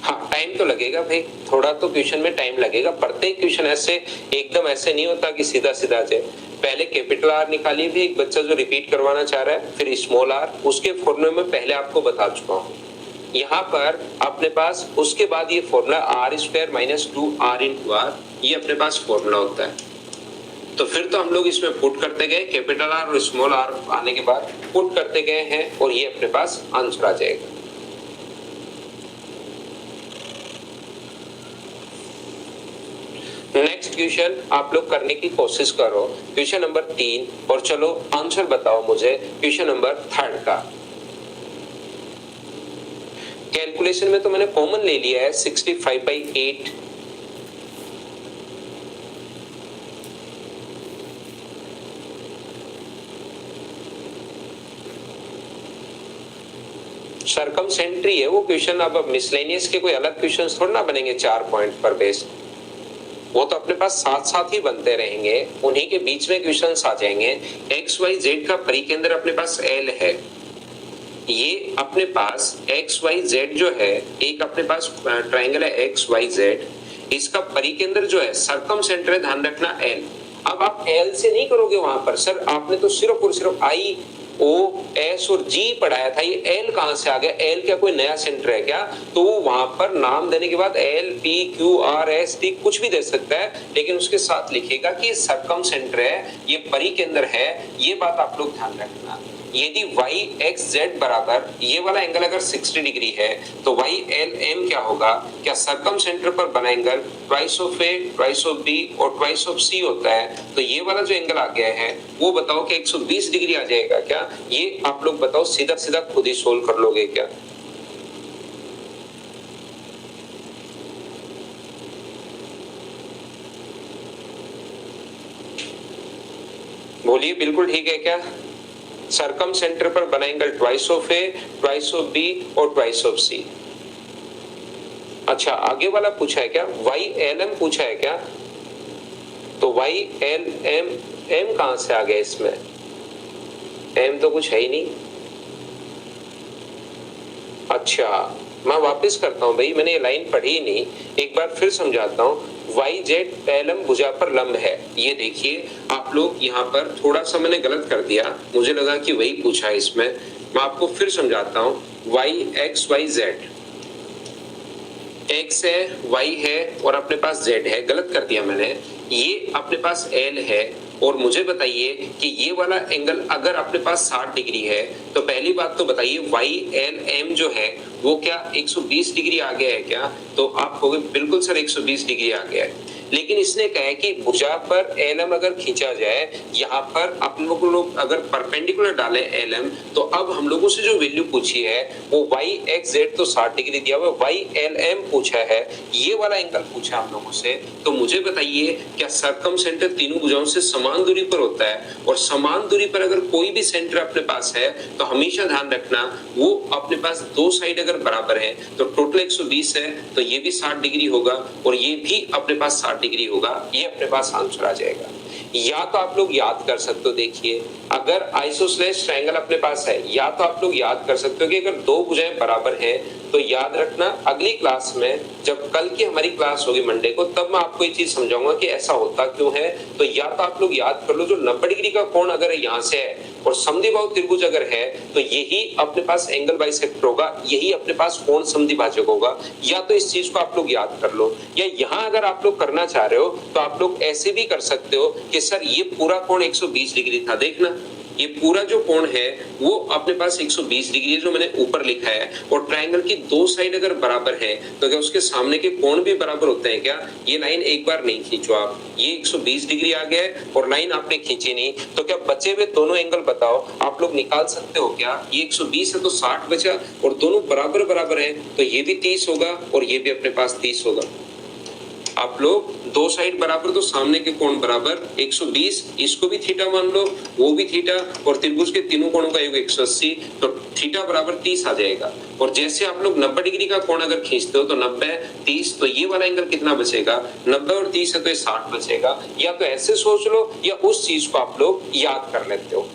हाँ टाइम तो लगेगा भाई, थोड़ा तो क्वेश्चन में टाइम लगेगा। प्रत्येक क्वेश्चन ऐसे एकदम ऐसे नहीं होता कि सीधा सीधा आ जाए। पहले कैपिटल आर निकालिए भी, एक बच्चा जो रिपीट करवाना चाह रहा है, फिर स्मॉल आर, उसके फॉर्मूले में पहले आपको बता चुका हूं। यहाँ पर अपने पास उसके बाद ये formula r² - 2r into are, ये अपने पास फॉर्मूला होता है। तो फिर तो हम लोग इसमें पुट करते गए, कैपिटल आर और स्मॉल आर आने के बाद पुट करते गए हैं और ये अपने पास आंसर आ जाएगा। नेक्स्ट क्वेश्चन आप लोग करने की कोशिश करो, क्वेश्चन नंबर 3, और चलो आंसर बताओ मुझे क्वेश्चन नंबर 3 का। कैलकुलेशन में तो मैंने कॉमन ले लिया है 65/8। सरकमसेंट्री है वो क्वेश्चन, अब मिसलेनियस के कोई अलग क्वेश्चन थोड़ा ना बनेंगे 4 पॉइंट पर बेस्ड, वो तो अपने पास साथ साथ ही बनते रहेंगे, उन्हीं के बीच में क्वेश्चंस आ जाएंगे। एक्स वाई जेड का परिकेंद्र अपने पास एल है, ये अपने पास एक्स वाई जेड जो है, एक अपने पास ट्राइंगल है एक्स वाई जेड, इसका परिकेंद्र जो है सर्कमसेंटर है, ध्यान रखना एल। अब आप एल से नहीं करोगे वहां पर, सर आपने तो सिर्फ और सिर्फ आई ओ एस और जी पढ़ाया था, ये एल कहां से आ गया, एल क्या कोई नया सेंटर है क्या? तो वहां पर नाम देने के बाद L P Q R S T कुछ भी दे सकता है, लेकिन उसके साथ लिखेगा कि ये सर्कम सेंटर है, ये परिकेंद्र है। ये बात आप लोग ध्यान रखना। यदि y x z बराबर ये वाला एंगल अगर 60 डिग्री है, तो y l m क्या होगा, क्या सर्कम सेंटर पर बना angle twice of a twice of b और ट्वाइस ऑफ c होता है, तो ये वाला जो एंगल आ गया है वो बताओ कि 120 डिग्री आ जाएगा क्या? ये आप लोग बताओ, सीधा सीधा खुद ही सोल्व कर लोगे क्या? बोलिए बिल्कुल ठीक है क्या? सर्कम सेंटर पर बना angle twice of A twice of B और ट्वाइस ऑफ सी। अच्छा आगे वाला पूछा है क्या, वाई एल एम पूछा है क्या? तो वाई एल एम, एम कहां से आ गया इसमें? एम तो कुछ है ही नहीं। अच्छा मैं वापस करता हूं भाई, मैंने ये लाइन पढ़ी ही नहीं, एक बार फिर समझाता हूं। वाई जेड एल एम भुजा पर लंब है, ये देखिए आप लोग, यहाँ पर थोड़ा सा मैंने गलत कर दिया, मुझे लगा कि वही पूछा है इसमें, मैं आपको फिर समझाता हूं। Y x y z, x है वाई है और अपने पास जेड है, गलत कर दिया मैंने, ये अपने पास एल है, और मुझे बताइए कि ये वाला एंगल अगर अपने पास 60 डिग्री है, तो पहली बात तो बताइए वाई एल एम जो है वो क्या 120 डिग्री आ गया है क्या? तो आप कहोगे बिल्कुल सर 120 डिग्री आ गया है, लेकिन इसने कहा है कि भुजा पर एल एम अगर खींचा जाए, यहाँ पर आप लोग अगर परपेंडिकुलर डालें एल एम, तो अब हम लोगों से जो वैल्यू पूछी है वो वाई एक्स जेड तो 60 डिग्री दिया हुआ, वाई एल एम पूछा है, ये वाला एंगल पूछा हम लोगों से। तो मुझे बताइए क्या सर्कम सेंटर तीनों भुजाओं से समान दूरी पर होता है? और समान दूरी पर अगर कोई भी सेंटर अपने पास है, तो हमेशा ध्यान रखना वो अपने पास दो साइड अगर बराबर है, तो टोटल 120 है, तो ये भी 60 डिग्री होगा और ये भी अपने पास 60 डिग्री होगा, ये अपने पास आंसर आ जाएगा। या तो आप लोग याद कर सकते हो, देखिए अगर आइसोसेलेस ट्रायंगल अपने पास है, या तो आप लोग याद कर सकते हो कि अगर दो भुजाएं बराबर हैं तो याद रखना अगली क्लास में, जब कल की हमारी क्लास होगी मंडे को, तब मैं आपको ये चीज समझाऊंगा कि ऐसा होता क्यों है। तो या तो आप लोग याद कर लो, जो 90 डिग्री का कोण अगर यहाँ से है और समद्विबाहु त्रिभुज अगर है तो यही अपने पास एंगल बाइसेक्टर होगा, यही अपने पास कोण समद्विभाजक होगा। या तो इस चीज को आप लोग याद कर लो, या यहाँ अगर आप लोग करना चाह रहे हो तो आप लोग ऐसे भी कर सकते हो कि सर ये पूरा कोण 120 डिग्री था। देखना ये पूरा जो कोण है वो अपने पास 120 डिग्री है जो मैंने ऊपर लिखा है, और ट्रायंगल की दो साइड अगर बराबर है तो क्या उसके सामने के कोण भी बराबर होते हैं क्या? ये लाइन एक बार नहीं खींचो आप, ये 120 डिग्री आ गया है और लाइन आपने खींची नहीं, तो क्या बचे हुए दोनों एंगल बताओ आप लोग निकाल सकते हो क्या? ये 120 है तो 60 बचा, और दोनों बराबर बराबर है तो ये भी 30 होगा और ये भी अपने पास 30 होगा। आप लोग दो साइड बराबर तो सामने के कोण बराबर, 120 इसको भी थीटा मान लो, वो भी थीटा, और त्रिभुज के तीनों कोणों का योग 180, तो थीटा बराबर 30 आ जाएगा। और जैसे आप लोग 90 डिग्री का कोण अगर खींचते हो तो 90 30, तो ये वाला एंगल कितना बचेगा? 90 और 30 है तो ये 60 बचेगा। या तो ऐसे सोच लो या उस चीज को आप लोग याद कर लेते हो,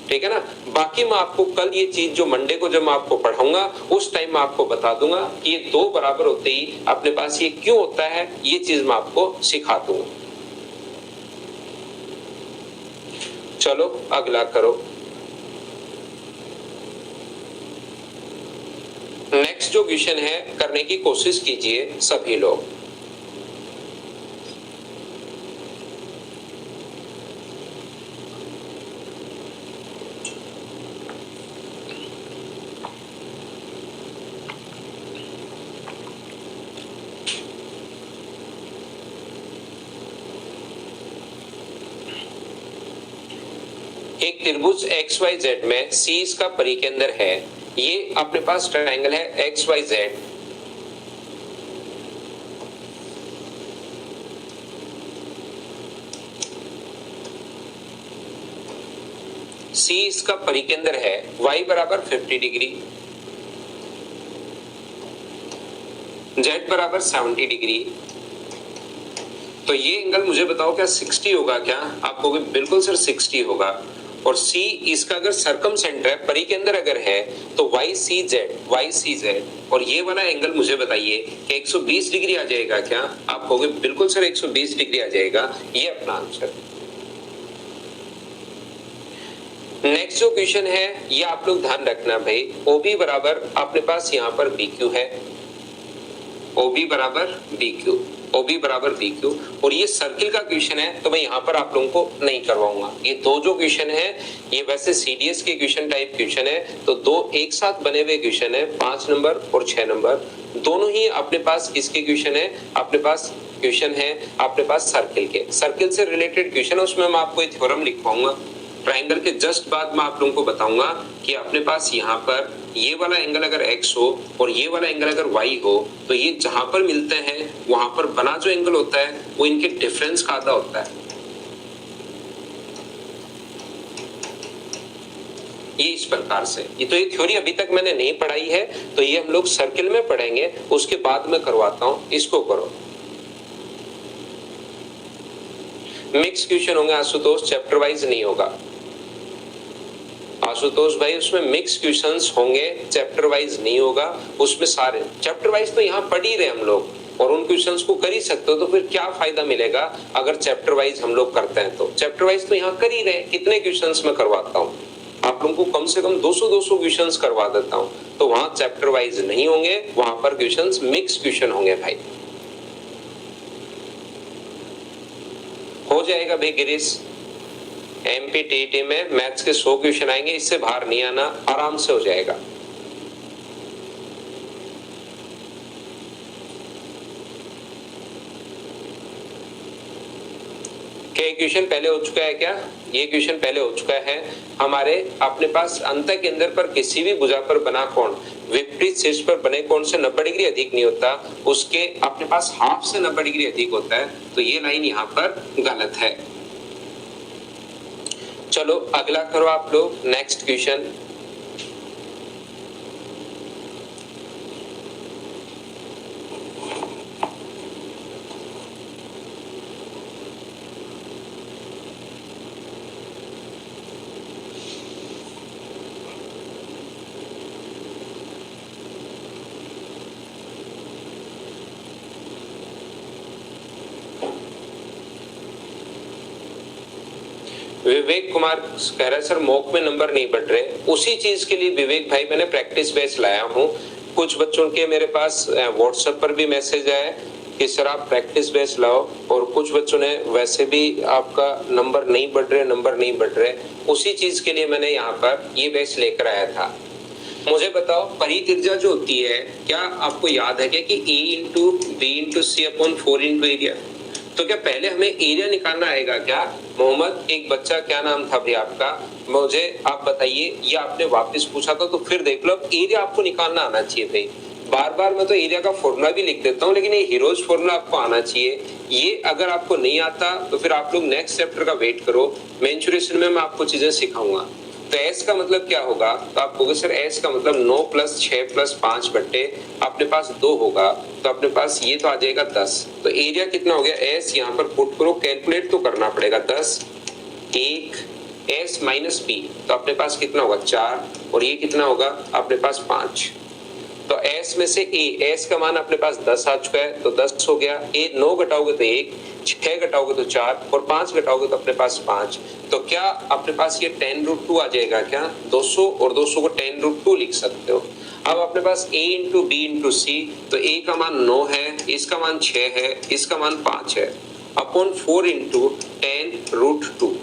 ठीक है ना। बाकी मैं आपको कल ये चीज जो मंडे को जब मैं आपको पढ़ाऊंगा उस टाइम मैं आपको बता दूंगा कि ये दो बराबर होते ही अपने पास ये क्यों होता है, ये चीज मैं आपको सिखा दूंगा। चलो अगला करो। नेक्स्ट जो क्वेश्चन है करने की कोशिश कीजिए सभी लोग। एक त्रिभुज XYZ में C इसका परिकेंद्र है, ये अपने पास ट्रायंगल है XYZ, C इसका परिकेंद्र है, Y बराबर 50 डिग्री, Z बराबर 70 डिग्री। तो ये एंगल मुझे बताओ क्या 60 होगा क्या? आप कहोगे बिल्कुल सर 60 होगा। और C इसका अगर सर्कम सेंटर है, परिकेंद्र अगर है, तो YCZ, और ये वाला एंगल मुझे बताइए कि 120 डिग्री आ जाएगा क्या? आप कहोगे बिल्कुल सर 120 डिग्री आ जाएगा। ये अपना आंसर। नेक्स्ट जो क्वेश्चन है ये आप लोग ध्यान रखना भाई, OB बराबर अपने पास यहाँ पर BQ है, OB बराबर BQ, और ये सर्किल का क्वेश्चन है तो मैं यहाँ पर आप लोगों को नहीं करवाऊंगा। ये दो जो क्वेश्चन है ये वैसे CDS के क्वेश्चन टाइप क्वेश्चन है, तो दो एक साथ बने हुए क्वेश्चन है, 5 नंबर और 6 नंबर, दोनों ही अपने पास किसके क्वेश्चन है? अपने पास क्वेश्चन है अपने पास सर्किल के, सर्किल से रिलेटेड क्वेश्चन है। उसमें मैं आपको एक थ्योरम लिख पाऊंगा। ट्रायंगल के जस्ट बाद मैं आप लोगों को बताऊंगा कि अपने पास यहाँ पर ये वाला एंगल अगर x हो और ये वाला एंगल अगर y हो, तो ये जहां पर मिलते हैं वहां पर बना जो एंगल होता है वो इनके डिफरेंस का आधा होता है। ये इस प्रकार से, ये तो ये थ्योरी अभी तक मैंने नहीं पढ़ाई है, तो ये हम लोग सर्किल में पढ़ेंगे, उसके बाद में करवाता हूं। इसको करो। मिक्स क्वेश्चन होंगे आशुतोष, चैप्टर वाइज नहीं होगा आशुतोष भाई, उसमें मिक्स क्वेश्चंस होंगे, चैप्टर वाइज नहीं होगा। उसमें सारे चैप्टर वाइज तो यहाँ पढ़ ही रहे हम लोग और उन क्वेश्चंस को कर ही सकते हो, तो फिर क्या फायदा मिलेगा अगर चैप्टर वाइज हम लोग करते हैं। तो चैप्टर वाइज तो यहाँ कर ही रहे, कितने क्वेश्चंस मैं करवाता हूँ आप लोगों को, कम से कम 200 क्वेश्चंस करवा देता हूँ। तो वहां चैप्टर वाइज नहीं होंगे, वहां पर क्वेश्चंस मिक्स क्वेश्चन होंगे भाई। हो जाएगा भाई गिरीश, MPTT में मैथ्स के 100 क्वेश्चन आएंगे, इससे बाहर नहीं आना, आराम से हो जाएगा। क्या क्वेश्चन पहले हो चुका है क्या? ये क्वेश्चन पहले हो चुका है हमारे। अपने पास अंत केंद्र पर किसी भी भुजा पर बना कोण विपरीत शीर्ष पर बने कोण से 90 डिग्री अधिक नहीं होता, उसके अपने पास हाफ से 90 डिग्री अधिक होता है, तो ये लाइन यहाँ पर गलत है। चलो अगला करो आप लोग, नेक्स्ट क्वेश्चन। विवेक कुमार कह रहे सर मॉक में नंबर नहीं बढ़ रहे, उसी चीज के लिए विवेक भाई मैंने प्रैक्टिस बेस लाया हूँ। कुछ बच्चों के मेरे पास व्हाट्सएप पर भी मैसेज आए कि सर आप प्रैक्टिस बेस लाओ, और कुछ बच्चों ने वैसे भी आपका नंबर नहीं बढ़ रहे, उसी चीज के लिए मैंने यहाँ पर ये बेस लेकर आया था। मुझे बताओ परित्रिज्या जो होती है, क्या आपको याद है क्या कि A into B into C upon 4 into area, तो क्या पहले हमें एरिया निकालना आएगा क्या? मोहम्मद एक बच्चा, क्या नाम था भाई आपका, मुझे आप बताइए, ये आपने वापस पूछा था तो फिर देख लो, एरिया आपको निकालना आना चाहिए भाई। बार बार मैं तो एरिया का फॉर्मूला भी लिख देता हूँ, लेकिन ये हीरोज फॉर्मूला आपको आना चाहिए। ये अगर आपको नहीं आता तो फिर आप लोग नेक्स्ट चैप्टर का वेट करो, मेंचुरेशन में मैं आपको चीजें सिखाऊंगा। तो S का मतलब क्या होगा, तो आप कहोगे सर S का मतलब 9 प्लस 6 प्लस 5 बट्टे अपने पास 2 होगा, तो अपने पास ये तो आ जाएगा 10। तो एरिया कितना हो गया, S यहाँ पर पुट करो, कैलकुलेट तो करना पड़ेगा, 10 1 S माइनस B, तो अपने पास कितना होगा 4, और ये कितना होगा अपने पास 5। तो S में से S का मान अपने पास 10 आ चुका है, तो 10 हो गया। 9 घटाओगे तो 1, 6 घटाओगे तो 4, और 5 घटाओगे तो अपने पास 5। तो क्या अपने पास ये 10√2 आ जाएगा क्या? 200 और 200 को 10√2 लिख सकते हो। अब अपने पास A इंटू बी इंटू सी, तो A का मान 9 है, इसका मान 6 है, इसका मान 5 है, अपॉन 4 इंटू 10√2।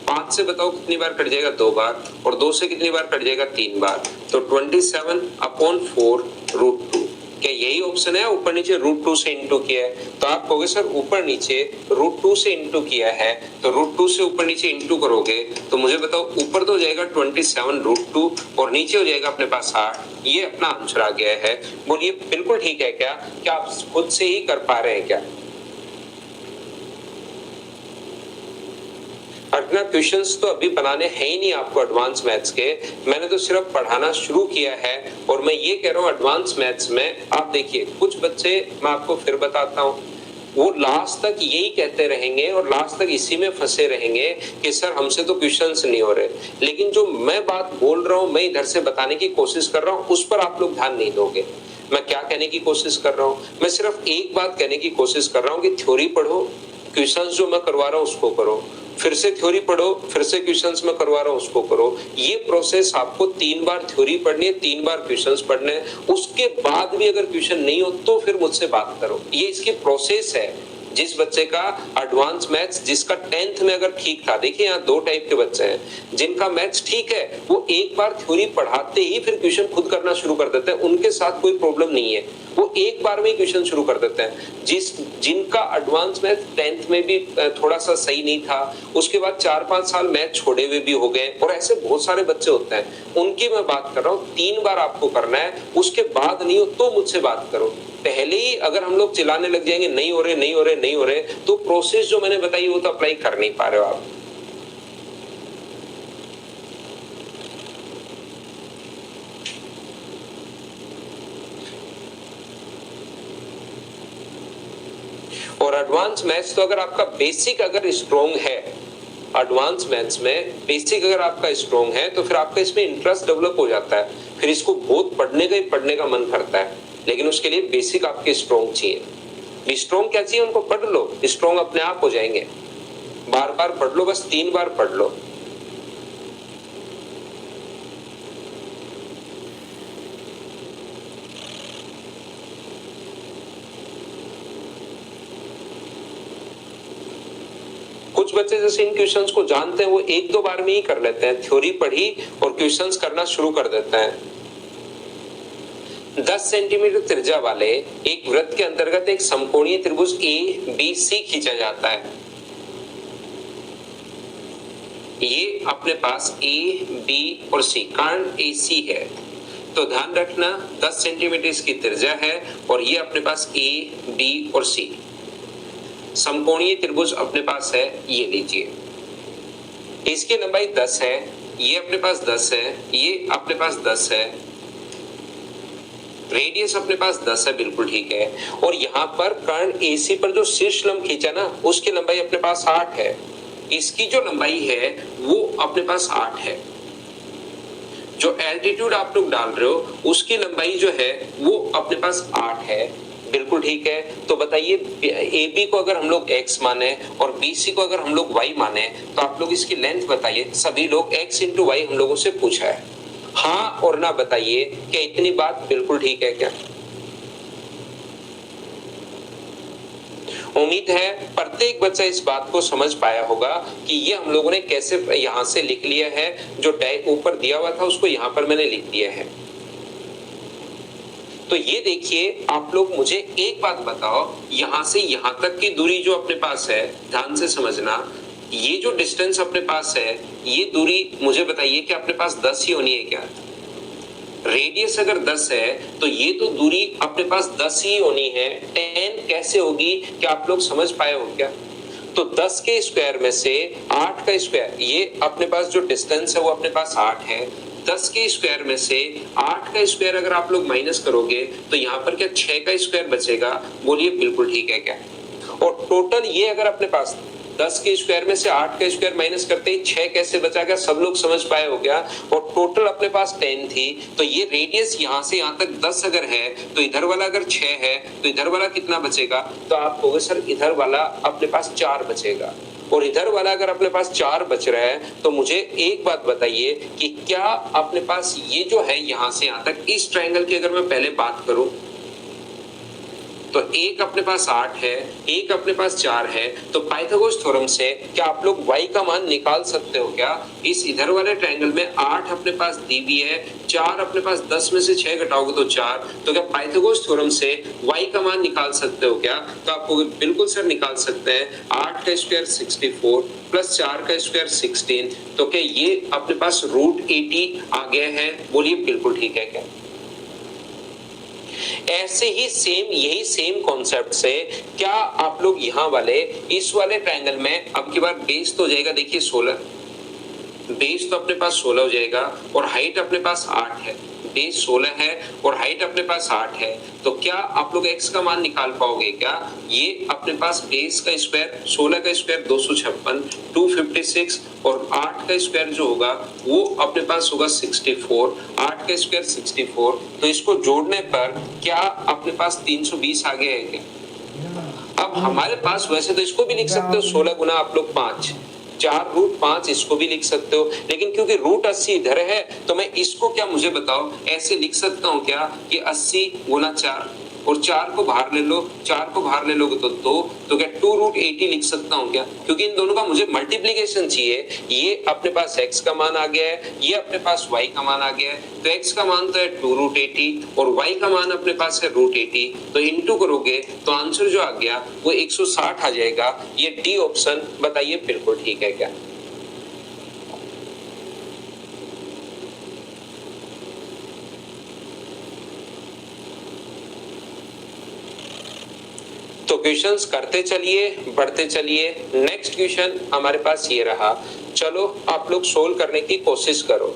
5 से बताओ कितनी बार कट जाएगा, 2 बार, और 2 से कितनी बार कट जाएगा, 3 बार, तो 27 अपॉन 4√2। क्या यही ऑप्शन है, ऊपर नीचे √2 से इंटू किया है? तो आप कहोगे सर ऊपर नीचे √2 से इंटू किया है, तो √2 से ऊपर नीचे इंटू करोगे तो मुझे बताओ ऊपर तो हो जाएगा 27√2 और नीचे हो जाएगा अपने पास 8। ये अपना आंसर आ गया है। बोलिए बिल्कुल ठीक है क्या आप खुद से ही कर पा रहे हैं क्या? अर्चना क्वेश्चंस तो अभी बनाने हैं ही नहीं आपको एडवांस मैथ्स के, मैंने तो सिर्फ पढ़ाना शुरू किया है। और मैं ये कह रहा हूँ एडवांस मैथ्स में आप देखिए, कुछ बच्चे, मैं आपको फिर बताता हूँ, वो लास्ट तक यही कहते रहेंगे और लास्ट तक इसी में फंसे रहेंगे कि सर हमसे तो क्वेश्चंस नहीं हो रहे। लेकिन जो मैं बात बोल रहा हूँ, मैं इधर से बताने की कोशिश कर रहा हूँ, उस पर आप लोग ध्यान नहीं दोगे। मैं क्या कहने की कोशिश कर रहा हूँ, मैं सिर्फ एक बात कहने की कोशिश कर रहा हूँ कि थ्योरी पढ़ो, क्वेश्चंस जो मैं करवा रहा हूँ उसको करो, फिर से थ्योरी पढ़ो, फिर से क्वेश्चंस में करवा रहा हूं उसको करो। ये प्रोसेस आपको 3 बार थ्योरी पढ़नी है, 3 बार क्वेश्चंस पढ़ने हैं। उसके बाद भी अगर क्वेश्चन नहीं हो तो फिर मुझसे बात करो। ये इसकी प्रोसेस है। जिस बच्चे का एडवांस मैथ्स, जिसका 10th में अगर ठीक था, देखिए यहाँ 2 टाइप के बच्चे हैं, जिनका मैथ्स ठीक है वो एक बार थ्योरी पढ़ाते ही फिर क्वेश्चन खुद करना शुरू कर देते हैं, उनके साथ कोई प्रॉब्लम नहीं है, वो एक बार में ही क्वेश्चन शुरू कर देते हैं। जिनका एडवांस मैथ 10th में भी थोड़ा सा सही नहीं था, उसके बाद 4-5 साल मैथ छोड़े हुए भी हो गए, और ऐसे बहुत सारे बच्चे होते हैं, उनकी मैं बात कर रहा हूँ। 3 बार आपको करना है, उसके बाद नहीं हो तो मुझसे बात करो। पहले ही अगर हम लोग चिल्लाने लग जाएंगे नहीं हो रहे, तो प्रोसेस जो मैंने बताई वो तो अप्लाई कर नहीं पा रहे हो आप। और एडवांस मैथ्स तो अगर आपका बेसिक अगर स्ट्रॉन्ग है, एडवांस मैथ्स में बेसिक अगर आपका स्ट्रॉन्ग है तो फिर आपका इसमें इंटरेस्ट डेवलप हो जाता है, फिर इसको बहुत पढ़ने का मन करता है। लेकिन उसके लिए बेसिक आपके स्ट्रॉन्ग चाहिए। स्ट्रॉन्ग क्या चाहिए, उनको पढ़ लो, स्ट्रॉन्ग अपने आप हो जाएंगे। बार बार पढ़ लो, बस 3 बार पढ़ लो। कुछ बच्चे जैसे इन क्वेश्चंस को जानते हैं, वो 1-2 बार में ही कर लेते हैं, थ्योरी पढ़ी और क्वेश्चंस करना शुरू कर देते हैं। 10 सेंटीमीटर त्रिज्या वाले एक वृत्त के अंतर्गत एक समकोणीय त्रिभुज ABC खींचा जाता है। ये अपने पास A, B और C, कारण AC है, तो ध्यान रखना 10 सेंटीमीटर इसकी त्रिज्या है और ये अपने पास A, B और C समकोणीय त्रिभुज अपने पास है। ये लीजिए, इसकी लंबाई 10 है, ये अपने पास 10 है, ये अपने पास 10 है, रेडियस अपने पास 10 है, बिल्कुल ठीक है। और यहाँ पर कर्ण AC पर जो शीर्ष लंब खींचा ना, उसकी लंबाई अपने पास 8 है, इसकी जो लंबाई है वो अपने पास 8 है। जो एल्टीट्यूड आप लोग डाल रहे हो उसकी लंबाई जो है वो अपने पास 8 है, बिल्कुल ठीक है। तो बताइए ए बी को अगर हम लोग x माने और बी सी को अगर हम लोग y माने तो आप लोग इसकी लेंथ बताइए। सभी लोग x इंटू वाई हम लोगों से पूछा है, हाँ और ना बताइए क्या इतनी बात बिल्कुल ठीक है क्या? उम्मीद है प्रत्येक बच्चा इस बात को समझ पाया होगा कि ये हम लोगों ने कैसे यहां से लिख लिया है, जो ऊपर दिया हुआ था उसको यहां पर मैंने लिख दिया है। तो ये देखिए आप लोग मुझे एक बात बताओ, यहां से यहां तक की दूरी जो अपने पास है, ध्यान से समझना, ये जो डिस्टेंस अपने पास है, ये दूरी मुझे बताइए कि अपने पास 10 ही होनी है क्या? रेडियस अगर 10 है तो ये तो दूरी अपने पास 10 ही होनी है, 10 कैसे होगी क्या आप लोग समझ पाए हो क्या? तो 10 के स्क्वायर में से 8 का स्क्वायर, ये अपने पास जो डिस्टेंस है वो अपने पास 8 है। 10 के स्क्वायर में से 8 का स्क्वायर अगर आप लोग माइनस करोगे तो यहाँ पर क्या 6 का स्क्वायर बचेगा? बोलिए बिल्कुल ठीक है क्या? और टोटल ये अगर अपने पास 10 के स्क्वायर में से 8 का स्क्वायर माइनस करते ही 6 कैसे बचा गया, सब लोग समझ पाए हो गया? और टोटल अपने पास 10 थी, तो ये रेडियस यहां से यहां तक 10 अगर है तो इधर वाला अगर 6 है तो इधर वाला कितना बचेगा? तो आप कहोगे सर इधर वाला अपने पास 4 बचेगा, और इधर वाला अगर अपने पास 4 बच रहा है तो मुझे एक बात बताइए कि क्या अपने पास ये जो है यहां से यहां तक इस ट्रायंगल की अगर मैं पहले बात करूं तो एक अपने पास 8 है, एक अपने पास 4 है, तो पाइथागोरस थ्योरम से क्या आप लोग y का मान निकाल सकते हो क्या? इस इधर वाले ट्रायंगल में 8 अपने पास दी हुई है, 4 अपने पास, 10 में से 6 घटाओगे तो 4, तो क्या पाइथागोरस थ्योरम से y का मान निकाल सकते हो क्या? तो आपको बिल्कुल सर निकाल सकते हैं। 8 का स्क्वायर 64 प्लस 4 का स्क्वायर 16, तो क्या ये अपने पास √80 आ गया है? बोलिए बिल्कुल ठीक है क्या? ऐसे ही सेम, यही सेम कॉन्सेप्ट से क्या आप लोग यहां वाले इस वाले ट्रायंगल में अब की बार बेस तो हो जाएगा, देखिए 16, बेस तो अपने पास 16 हो जाएगा और हाइट अपने पास 8 है। बेस 16 है और हाइट अपने पास 8 है, तो क्या आप लोग x का मान निकाल पाओगे क्या? ये अपने पास बेस का स्क्वायर 16 का स्क्वायर 256, 256 और 8 का स्क्वायर जो होगा वो अपने पास होगा 64, 8 का स्क्वायर 64, तो इसको जोड़ने पर क्या अपने पास 320 आ गया है क्या? अब हमारे पास वैसे तो इसको भी लिख सकते हो 16 गुना आप लोग 5, 4√5 इसको भी लिख सकते हो, लेकिन क्योंकि √80 इधर है तो मैं इसको क्या मुझे बताओ ऐसे लिख सकता हूं क्या कि 80 गुना 4, और 4 को बाहर ले लो, 4 को बाहर ले लोगे तो 2, तो क्या 2√80 लिख सकता हूं क्या? क्योंकि इन दोनों का मुझे मल्टीप्लीकेशन चाहिए। ये अपने पास x का मान आ गया है, ये अपने पास y का मान आ गया है, तो x का मान तो है 2√80 और y का मान अपने पास है √80, तो इंटू करोगे तो आंसर जो आ गया वो 160 आ जाएगा। ये डी ऑप्शन बताइए बिल्कुल ठीक है क्या? तो क्वेश्चंस करते चलिए, बढ़ते चलिए। नेक्स्ट क्वेश्चन हमारे पास ये रहा, चलो आप लोग सोल्व करने की कोशिश करो।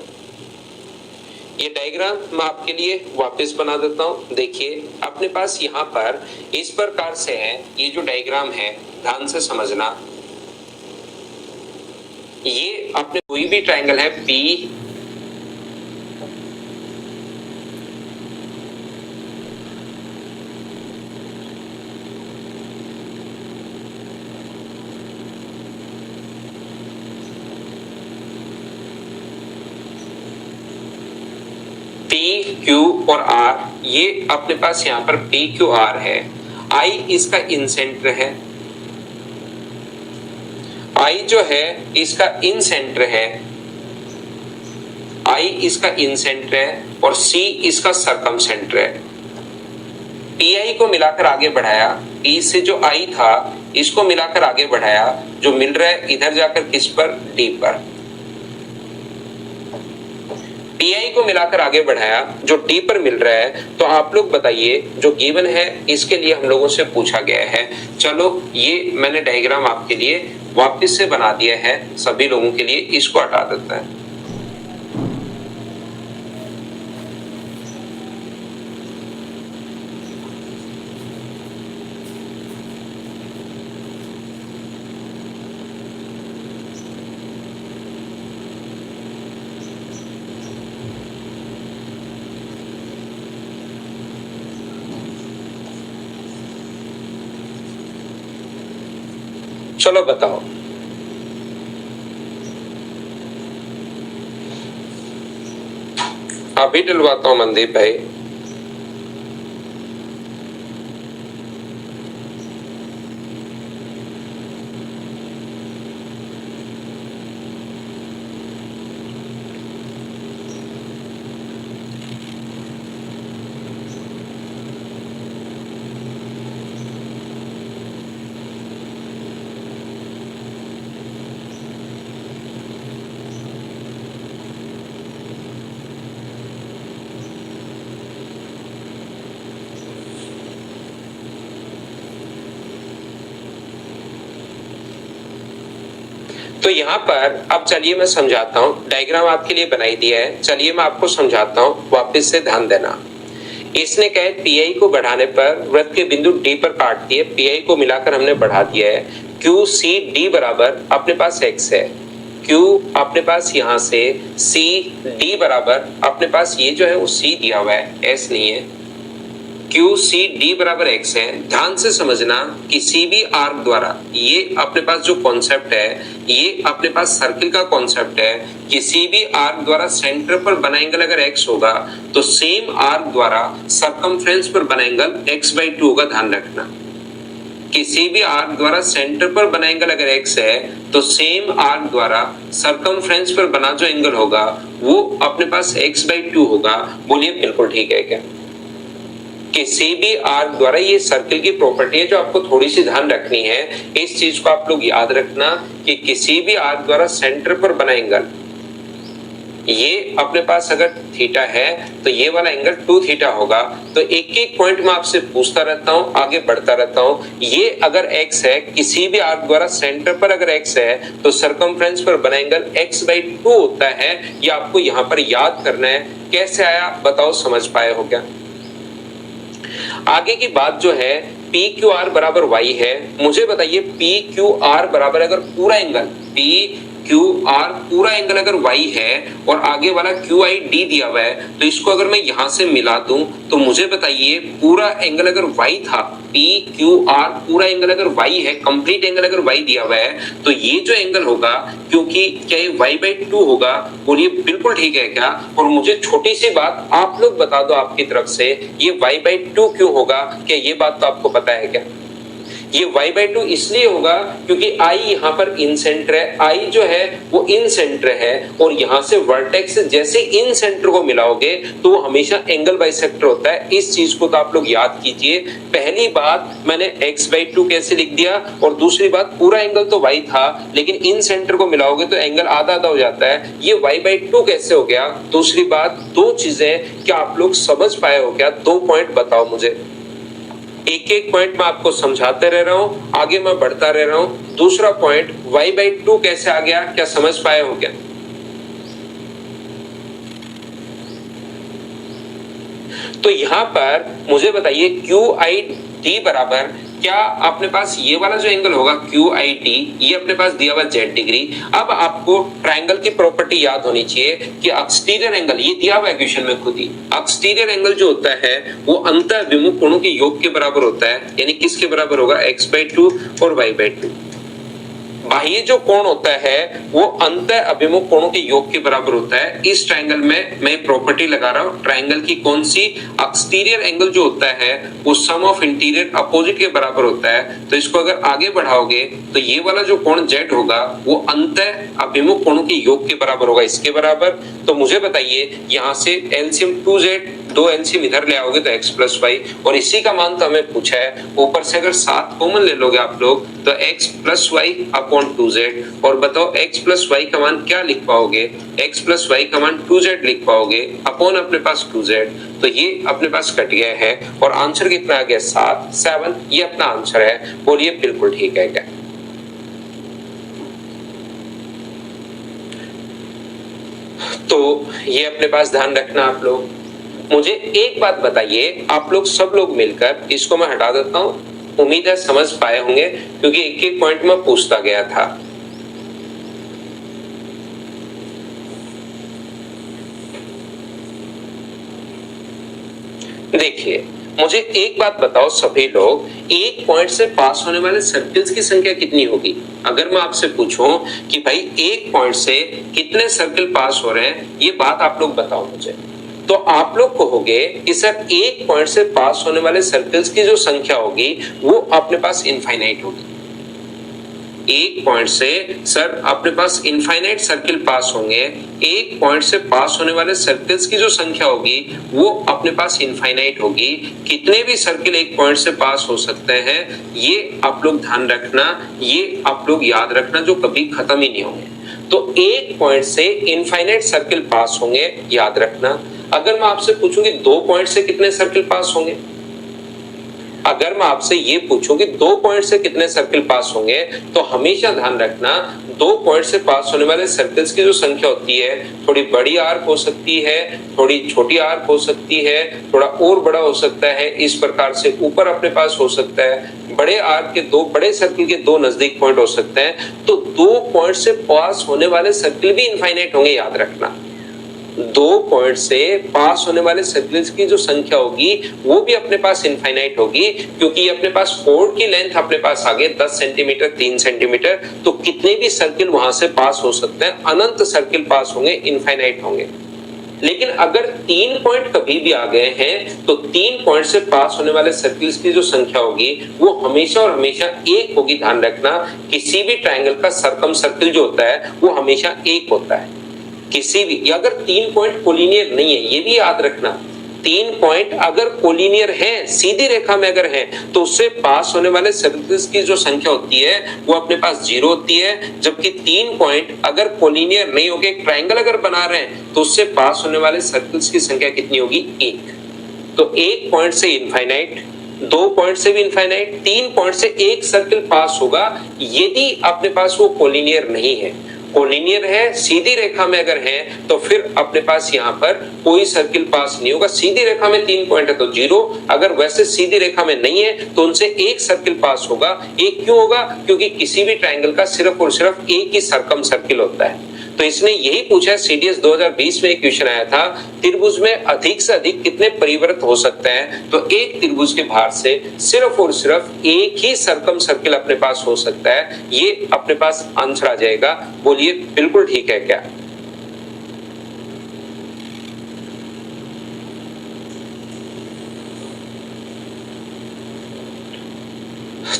ये डायग्राम मैं आपके लिए वापस बना देता हूं। देखिए अपने पास यहाँ पर इस प्रकार से है, ये जो डायग्राम है ध्यान से समझना। ये अपने कोई भी ट्रायंगल है P, P, Q और R, ये अपने पास यहाँ पर P, Q, R है। I इसका इन सेंटर है, I जो है इसका इन सेंटर है, I इसका इन सेंटर है और C इसका सरकम सेंटर है। PI को मिलाकर आगे बढ़ाया, P से जो I था इसको मिलाकर आगे बढ़ाया, जो मिल रहा है इधर जाकर किस पर? D पर। PI को मिलाकर आगे बढ़ाया जो D पर मिल रहा है, तो आप लोग बताइए जो गिवन है इसके लिए हम लोगों से पूछा गया है। चलो ये मैंने डायग्राम आपके लिए वापस से बना दिया है सभी लोगों के लिए, इसको हटा देता है। चलो बताओ। अभी डलवाता हूं मनदीप भाई। तो यहाँ पर अब चलिए मैं समझाता हूँ, डायग्राम आपके लिए बनाई दिया है, चलिए मैं आपको समझाता हूँ, वापस से ध्यान देना। इसने कहा पीआई को बढ़ाने पर वृत्त के बिंदु डी पर काट दिए, पीआई को मिलाकर हमने बढ़ा दिया है। क्यू सी डी बराबर अपने पास एक्स है, क्यू अपने पास यहां से सी डी बराबर अपने पास ये जो है वो सी दिया हुआ है, एस नहीं है। क्यू सी डी बराबर एक्स है। ध्यान से समझना किसी भी आर्क द्वारा, ये अपने पास जो कॉन्सेप्ट है ये अपने पास सर्किल का कॉन्सेप्ट है। किसी भी आर्क द्वारा सेंटर पर बना एंगल अगर एक्स होगा तो सेम आर्क द्वारा सर्कमफ्रेंस पर बना एंगल x/2 होगा। ध्यान रखना किसी भी आर्क द्वारा सेंटर पर बना एंगल अगर x है तो सेम आर्क द्वारा सर्कमफ्रेंस पर बना जो एंगल होगा वो अपने पास x/2 होगा। बोलिए बिल्कुल ठीक है क्या? किसी भी आर्क द्वारा, ये सर्किल की प्रॉपर्टी है जो आपको थोड़ी सी ध्यान रखनी है, इस चीज को आप लोग याद रखना कि किसी भी आर्क द्वारा सेंटर पर बना एंगल, ये अपने पास अगर थीटा है तो ये वाला एंगल 2 थीटा होगा। तो एक एक पॉइंट में आपसे पूछता रहता हूं, आगे बढ़ता रहता हूं। ये अगर x है, किसी भी आर्क द्वारा सेंटर पर अगर x है तो सर्कमफ्रेंस पर बना एंगल x/2 होता है। ये आपको यहां पर याद करना है। कैसे आया बताओ, समझ पाए हो क्या? आगे की बात जो है पी क्यू आर बराबर वाई है। मुझे बताइए पी क्यू आर बराबर अगर पूरा एंगल पी क्यू आर पूरा एंगल अगर वाई है और आगे वाला क्यू आई डी दिया हुआ है तो इसको अगर मैं यहां से मिला दूं तो मुझे बताइए पूरा एंगल अगर वाई था, पी क्यू आर पूरा एंगल अगर वाई है, कंप्लीट एंगल अगर वाई दिया हुआ है तो ये जो एंगल होगा, क्योंकि क्या ये y/2 होगा? बोलिए बिल्कुल ठीक है क्या? और मुझे छोटी सी बात आप लोग बता दो आपकी तरफ से, ये y/2 क्यों होगा? क्या ये बात तो आपको पता है क्या? ये y/2 इसलिए होगा क्योंकि I यहाँ पर इन सेंटर है, I जो है वो इन सेंटर है और यहाँ से वर्टेक्स जैसे इन सेंटर को मिलाओगे तो वो हमेशा एंगल बाइसेक्टर होता है। इस चीज को तो आप लोग याद कीजिए। पहली बात मैंने x/2 कैसे लिख दिया, और दूसरी बात पूरा एंगल तो y था लेकिन इन सेंटर को मिलाओगे तो एंगल आधा आधा हो जाता है। ये y/2 कैसे हो गया? दूसरी बात, दो चीजें क्या आप लोग समझ पाए हो क्या? 2 पॉइंट बताओ मुझे। एक एक पॉइंट मैं आपको समझाते रह रहा हूं, आगे मैं बढ़ता रह रहा हूं। दूसरा पॉइंट y/2 कैसे आ गया, क्या समझ पाए हो क्या? तो यहां पर मुझे बताइए QID बराबर, क्या अपने पास ये वाला जो एंगल होगा QID, ये अपने पास दिया हुआ z डिग्री। अब आपको ट्रायंगल की प्रॉपर्टी याद होनी चाहिए कि एक्सटीरियर एंगल, ये दिया हुआ है क्वेश्चन में खुद ही, एक्सटीरियर एंगल जो होता है वो अंतः अभिमुख कोणों के योग के बराबर होता है। यानी किसके बराबर होगा? x/2 और y/2। बाह्य जो कोण होता है वो अंतः अभिमुख कोणों के योग के बराबर होता है। इस ट्रायंगल में मैं प्रॉपर्टी लगा रहा हूं, ट्रायंगल की कौन सी? एक्सटीरियर एंगल जो होता है वो सम ऑफ इंटीरियर अपोजिट के बराबर होता है। तो इसको अगर आगे बढ़ाओगे तो ये वाला जो कोण z होगा वो अंतः अभिमुख कोणों के योग के बराबर होगा, इसके बराबर। तो मुझे बताइए यहाँ से एलसीएम 2z, 2 एलसीएम इधर ले आओगे तो x + y, और इसी का मान तो हमें पूछा है। ऊपर से अगर 7 कॉमन ले लोगे आप लोग तो x + y अपॉन 2z, और बताओ x + y का मान क्या लिख पाओगे? x + y का मान 2z लिख पाओगे अपॉन अपने पास 2z। तो ये अपने पास कट गया है और आंसर कितना आ गया? 7, ये अपना आंसर है। बोलिए बिल्कुल ठीक है क्या? तो ये अपने पास ध्यान रखना आप लोग। मुझे एक बात बताइए, आप लोग सब लोग मिलकर, इसको मैं हटा देता हूं, उम्मीद है समझ पाए होंगे क्योंकि एक एक पॉइंट में पूछता गया था। देखिए मुझे एक बात बताओ सभी लोग, एक पॉइंट से पास होने वाले सर्कल्स की संख्या कितनी होगी? अगर मैं आपसे पूछूं कि भाई एक पॉइंट से कितने सर्कल पास हो रहे हैं, ये बात आप लोग बताओ मुझे, तो आप लोग कहोगे कि सर एक पॉइंट से पास होने वाले सर्कल्स की जो संख्या होगी वो अपने पास इनफाइनाइट होगी। एक पॉइंट से सर अपने पास इनफाइनाइट सर्किल पास होंगे, एक पॉइंट से पास होने वाले सर्कल्स की जो संख्या होगी वो अपने पास इनफाइनाइट होगी। कितने भी सर्किल एक पॉइंट से पास हो सकते हैं, ये आप लोग ध्यान रखना, ये आप लोग याद रखना, जो कभी खत्म ही नहीं होंगे। तो एक पॉइंट से इनफाइनाइट सर्किल पास होंगे, याद रखना। अगर मैं आपसे पूछूं कि दो पॉइंट से कितने सर्किल पास होंगे, अगर मैं आपसे ये पूछूं कि दो पॉइंट से कितने सर्किल पास होंगे, तो हमेशा ध्यान रखना दो पॉइंट से पास होने वाले सर्कल्स की जो संख्या होती है, थोड़ी बड़ी आर्क हो सकती है, थोड़ी छोटी आर्क हो सकती है, थोड़ा और बड़ा हो सकता है, इस प्रकार से ऊपर अपने पास हो सकता है। बड़े आर्क के दो, बड़े सर्किल के दो नजदीक पॉइंट हो सकते हैं। तो दो पॉइंट से पास होने वाले सर्किल भी इनफाइनाइट होंगे, याद रखना। दो पॉइंट से पास होने वाले सर्कल्स की जो संख्या होगी वो भी अपने पास इनफाइनाइट होगी, क्योंकि अपने पास कोड की लेंथ अपने पास आगे 10 सेंटीमीटर 3 सेंटीमीटर, तो कितने भी सर्किल वहां से पास हो सकते हैं, अनंत सर्किल पास होंगे, इनफाइनाइट होंगे। लेकिन अगर 3 पॉइंट कभी भी आ गए हैं, तो 3 पॉइंट से पास होने वाले सर्किल्स की जो संख्या होगी वो हमेशा और हमेशा एक होगी। ध्यान रखना, किसी भी ट्रायंगल का सर्कम सर्किल जो होता है वो हमेशा एक होता है। किसी भी, अगर 3 पॉइंट कोलिनियर नहीं है, ये भी याद रखना, 3 पॉइंट अगर कोलिनियर है, सीधी रेखा में अगर है, तो उससे पास होने वाले सर्कल्स की जो संख्या होती है वो अपने पास 0 होती है। जबकि 3 पॉइंट अगर कोलिनियर नहीं होके एक ट्रायंगल अगर बना रहे हैं, तो उससे पास होने वाले सर्कल्स की संख्या कितनी होगी? 1। तो एक पॉइंट से इनफाइनाइट, दो पॉइंट से भी इनफाइनाइट, 3 पॉइंट से एक सर्किल पास होगा यदि अपने पास वो कोलिनियर नहीं है। कोलिनियर है, सीधी रेखा में अगर है, तो फिर अपने पास यहाँ पर कोई सर्किल पास नहीं होगा। सीधी रेखा में 3 पॉइंट है तो 0, अगर वैसे सीधी रेखा में नहीं है तो उनसे एक सर्किल पास होगा। एक क्यों होगा? क्योंकि किसी भी ट्रायंगल का सिर्फ और सिर्फ एक ही सर्कम सर्किल होता है। तो इसने यही पूछा है, सीडीएस 2020 में एक क्वेश्चन आया था, त्रिभुज में अधिक से अधिक कितने परिवृत्त हो सकते हैं? तो एक त्रिभुज के बाहर से सिर्फ और सिर्फ एक ही सर्कम सर्किल अपने पास हो सकता है। ये अपने पास आंसर आ जाएगा। बोलिए बिल्कुल ठीक है क्या?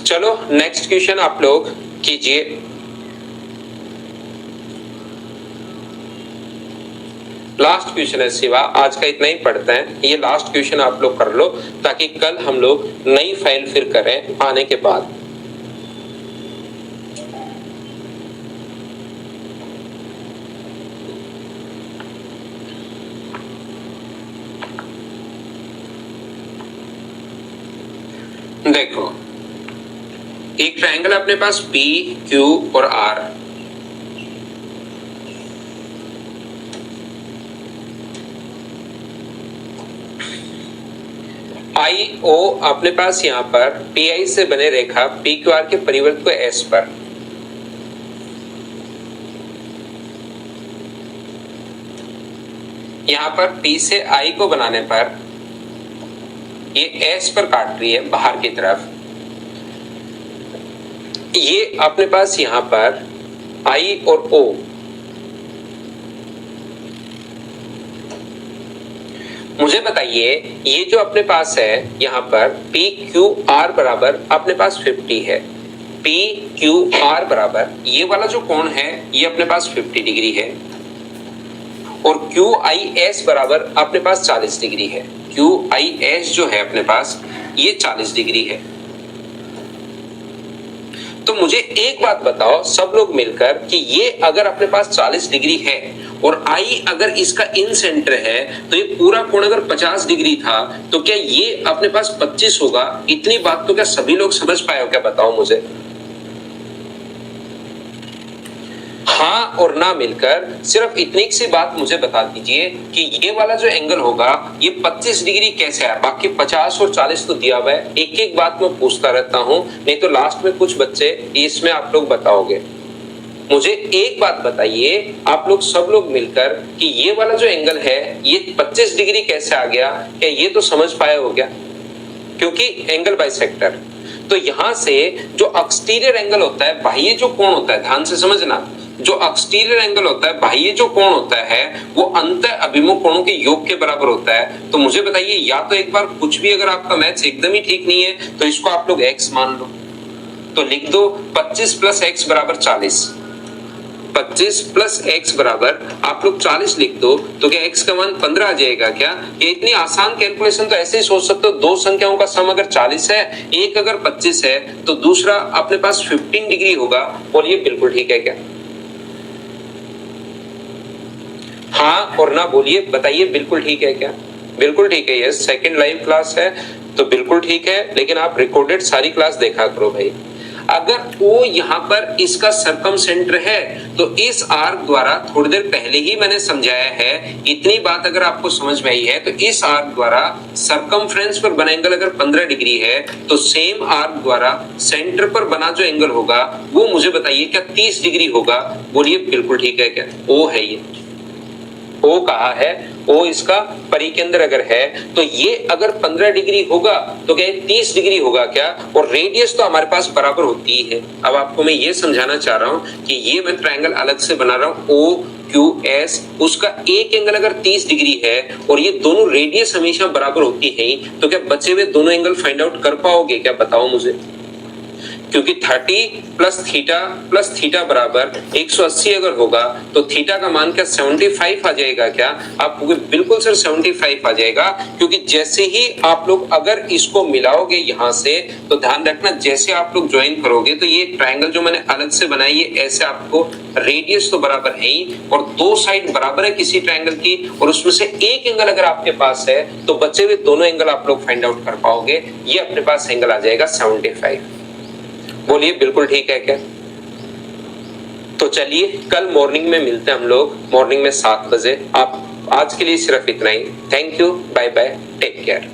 चलो नेक्स्ट क्वेश्चन आप लोग कीजिए। लास्ट क्वेश्चन है शिवा, आज का इतना ही पढ़ते हैं। ये लास्ट क्वेश्चन आप लोग कर लो, ताकि कल हम लोग नई फाइल फिर करें आने के बाद। देखो, एक ट्रायंगल अपने पास पी, क्यू और आर, आई ओ अपने पास यहाँ पर पी आई से बने रेखा पी क्यू आर के परिवर्त को एस पर, यहाँ पर पी से आई को बनाने पर ये एस पर काट रही है बाहर की तरफ। ये अपने पास यहाँ पर आई और ओ, मुझे बताइए ये जो अपने पास है यहाँ पर पी क्यू आर बराबर अपने पास 50 है। पी क्यू आर बराबर ये वाला जो कोण है ये अपने पास 50 डिग्री है, और क्यू आई एस बराबर अपने पास 40 डिग्री है। क्यू आई एस जो है अपने पास ये 40 डिग्री है। तो मुझे एक बात बताओ सब लोग मिलकर कि ये अगर अपने पास 40 डिग्री है और आई अगर इसका इन सेंटर है, तो ये पूरा कोण अगर 50 डिग्री था, तो क्या ये अपने पास 25 होगा? इतनी बात तो क्या सभी लोग समझ पाए हो क्या? बताओ मुझे। हाँ और ना मिलकर सिर्फ इतनी सी बात मुझे बता दीजिए कि ये वाला जो एंगल होगा ये 25 डिग्री कैसे है? बाकी 50 और 40 तो दिया हुआ है। एक एक बात मैं पूछता रहता हूं, नहीं तो लास्ट में कुछ बच्चे इसमें आप लोग बताओगे। मुझे एक बात बताइए आप लोग सब लोग मिलकर कि ये वाला जो एंगल है ये 25 डिग्री कैसे आ गया? क्या ये तो समझ पाए हो क्या? क्योंकि एंगल बाइसेक्टर। तो यहां से जो एक्सटीरियर एंगल होता है, बाह्य जो कोण होता है, ध्यान से समझना, जो एक्सटीरियर एंगल होता है, बाह्य जो कोण होता है, वो अंत अभिमुख कोणों के योग के बराबर होता है। तो मुझे बताइए, या तो एक बार कुछ भी अगर आपका मैथ्स एकदम ही ठीक नहीं है तो इसको आप लोग x मान लो, तो लिख दो 25 प्लस x बराबर 40। 25 प्लस x बराबर आप लोग 40 लिख दो, तो क्या x का मान 15 आ जाएगा क्या? ये इतनी आसान कैलकुलेशन तो ऐसे ही सोच सकते हो, दो संख्याओं का सम अगर 40 है, एक अगर 25 है, तो दूसरा अपने पास 15 डिग्री होगा। बोलिए बिल्कुल ठीक है क्या? हाँ और ना बोलिए, बताइए बिल्कुल ठीक है क्या? बिल्कुल ठीक है। यस, सेकंड लाइव क्लास है तो बिल्कुल ठीक है, लेकिन आप रिकॉर्डेड सारी क्लास देखा करो भाई। अगर O यहाँ पर इसका सरकम सेंटर है तो इस आर्क द्वारा, थोड़ी देर पहले ही मैंने समझाया है, इतनी बात अगर आपको समझ में आई है, तो इस आर्क द्वारा सरकमफ्रेंस पर बना एंगल अगर 15 डिग्री है, तो सेम आर्क द्वारा सेंटर पर बना जो एंगल होगा वो मुझे बताइए क्या 30 डिग्री होगा? बोलिए बिल्कुल ठीक है क्या? O है ये, O कहा है, O इसका परिकेंद्र अगर है, तो ये अगर 15 डिग्री होगा तो क्या 30 डिग्री होगा क्या? और रेडियस तो हमारे पास बराबर होती ही है। अब आपको मैं ये समझाना चाह रहा हूं कि ये मैं ट्रायंगल अलग से बना रहा हूं, OQS, उसका एक एंगल अगर 30 डिग्री है और ये दोनों रेडियस हमेशा बराबर होती है, तो क्या बचे हुए दोनों एंगल फाइंड आउट कर पाओगे क्या? बताओ मुझे। क्योंकि 30 प्लस थीटा बराबर 180 अगर होगा तो थीटा का मान क्या 75 आ जाएगा क्या? आपको बिल्कुल सर 75 आ जाएगा, क्योंकि जैसे ही आप लोग अगर इसको मिलाओगे यहां से, तो ध्यान रखना जैसे आप लोग ज्वाइन करोगे तो ये ट्रायंगल जो मैंने अलग से बनाई है, ऐसे आपको रेडियस तो बराबर है ही और दो साइड बराबर है किसी ट्रायंगल की, और उसमें से एक एंगल अगर आपके पास है तो बचे हुए दोनों एंगल आप लोग फाइंड आउट कर पाओगे। ये अपने पास एंगल आ जाएगा 75। बोलिए बिल्कुल ठीक है क्या? तो चलिए कल मॉर्निंग में मिलते हैं हम लोग, मॉर्निंग में 7 बजे। आप आज के लिए सिर्फ इतना ही। Thank you, bye bye, take care.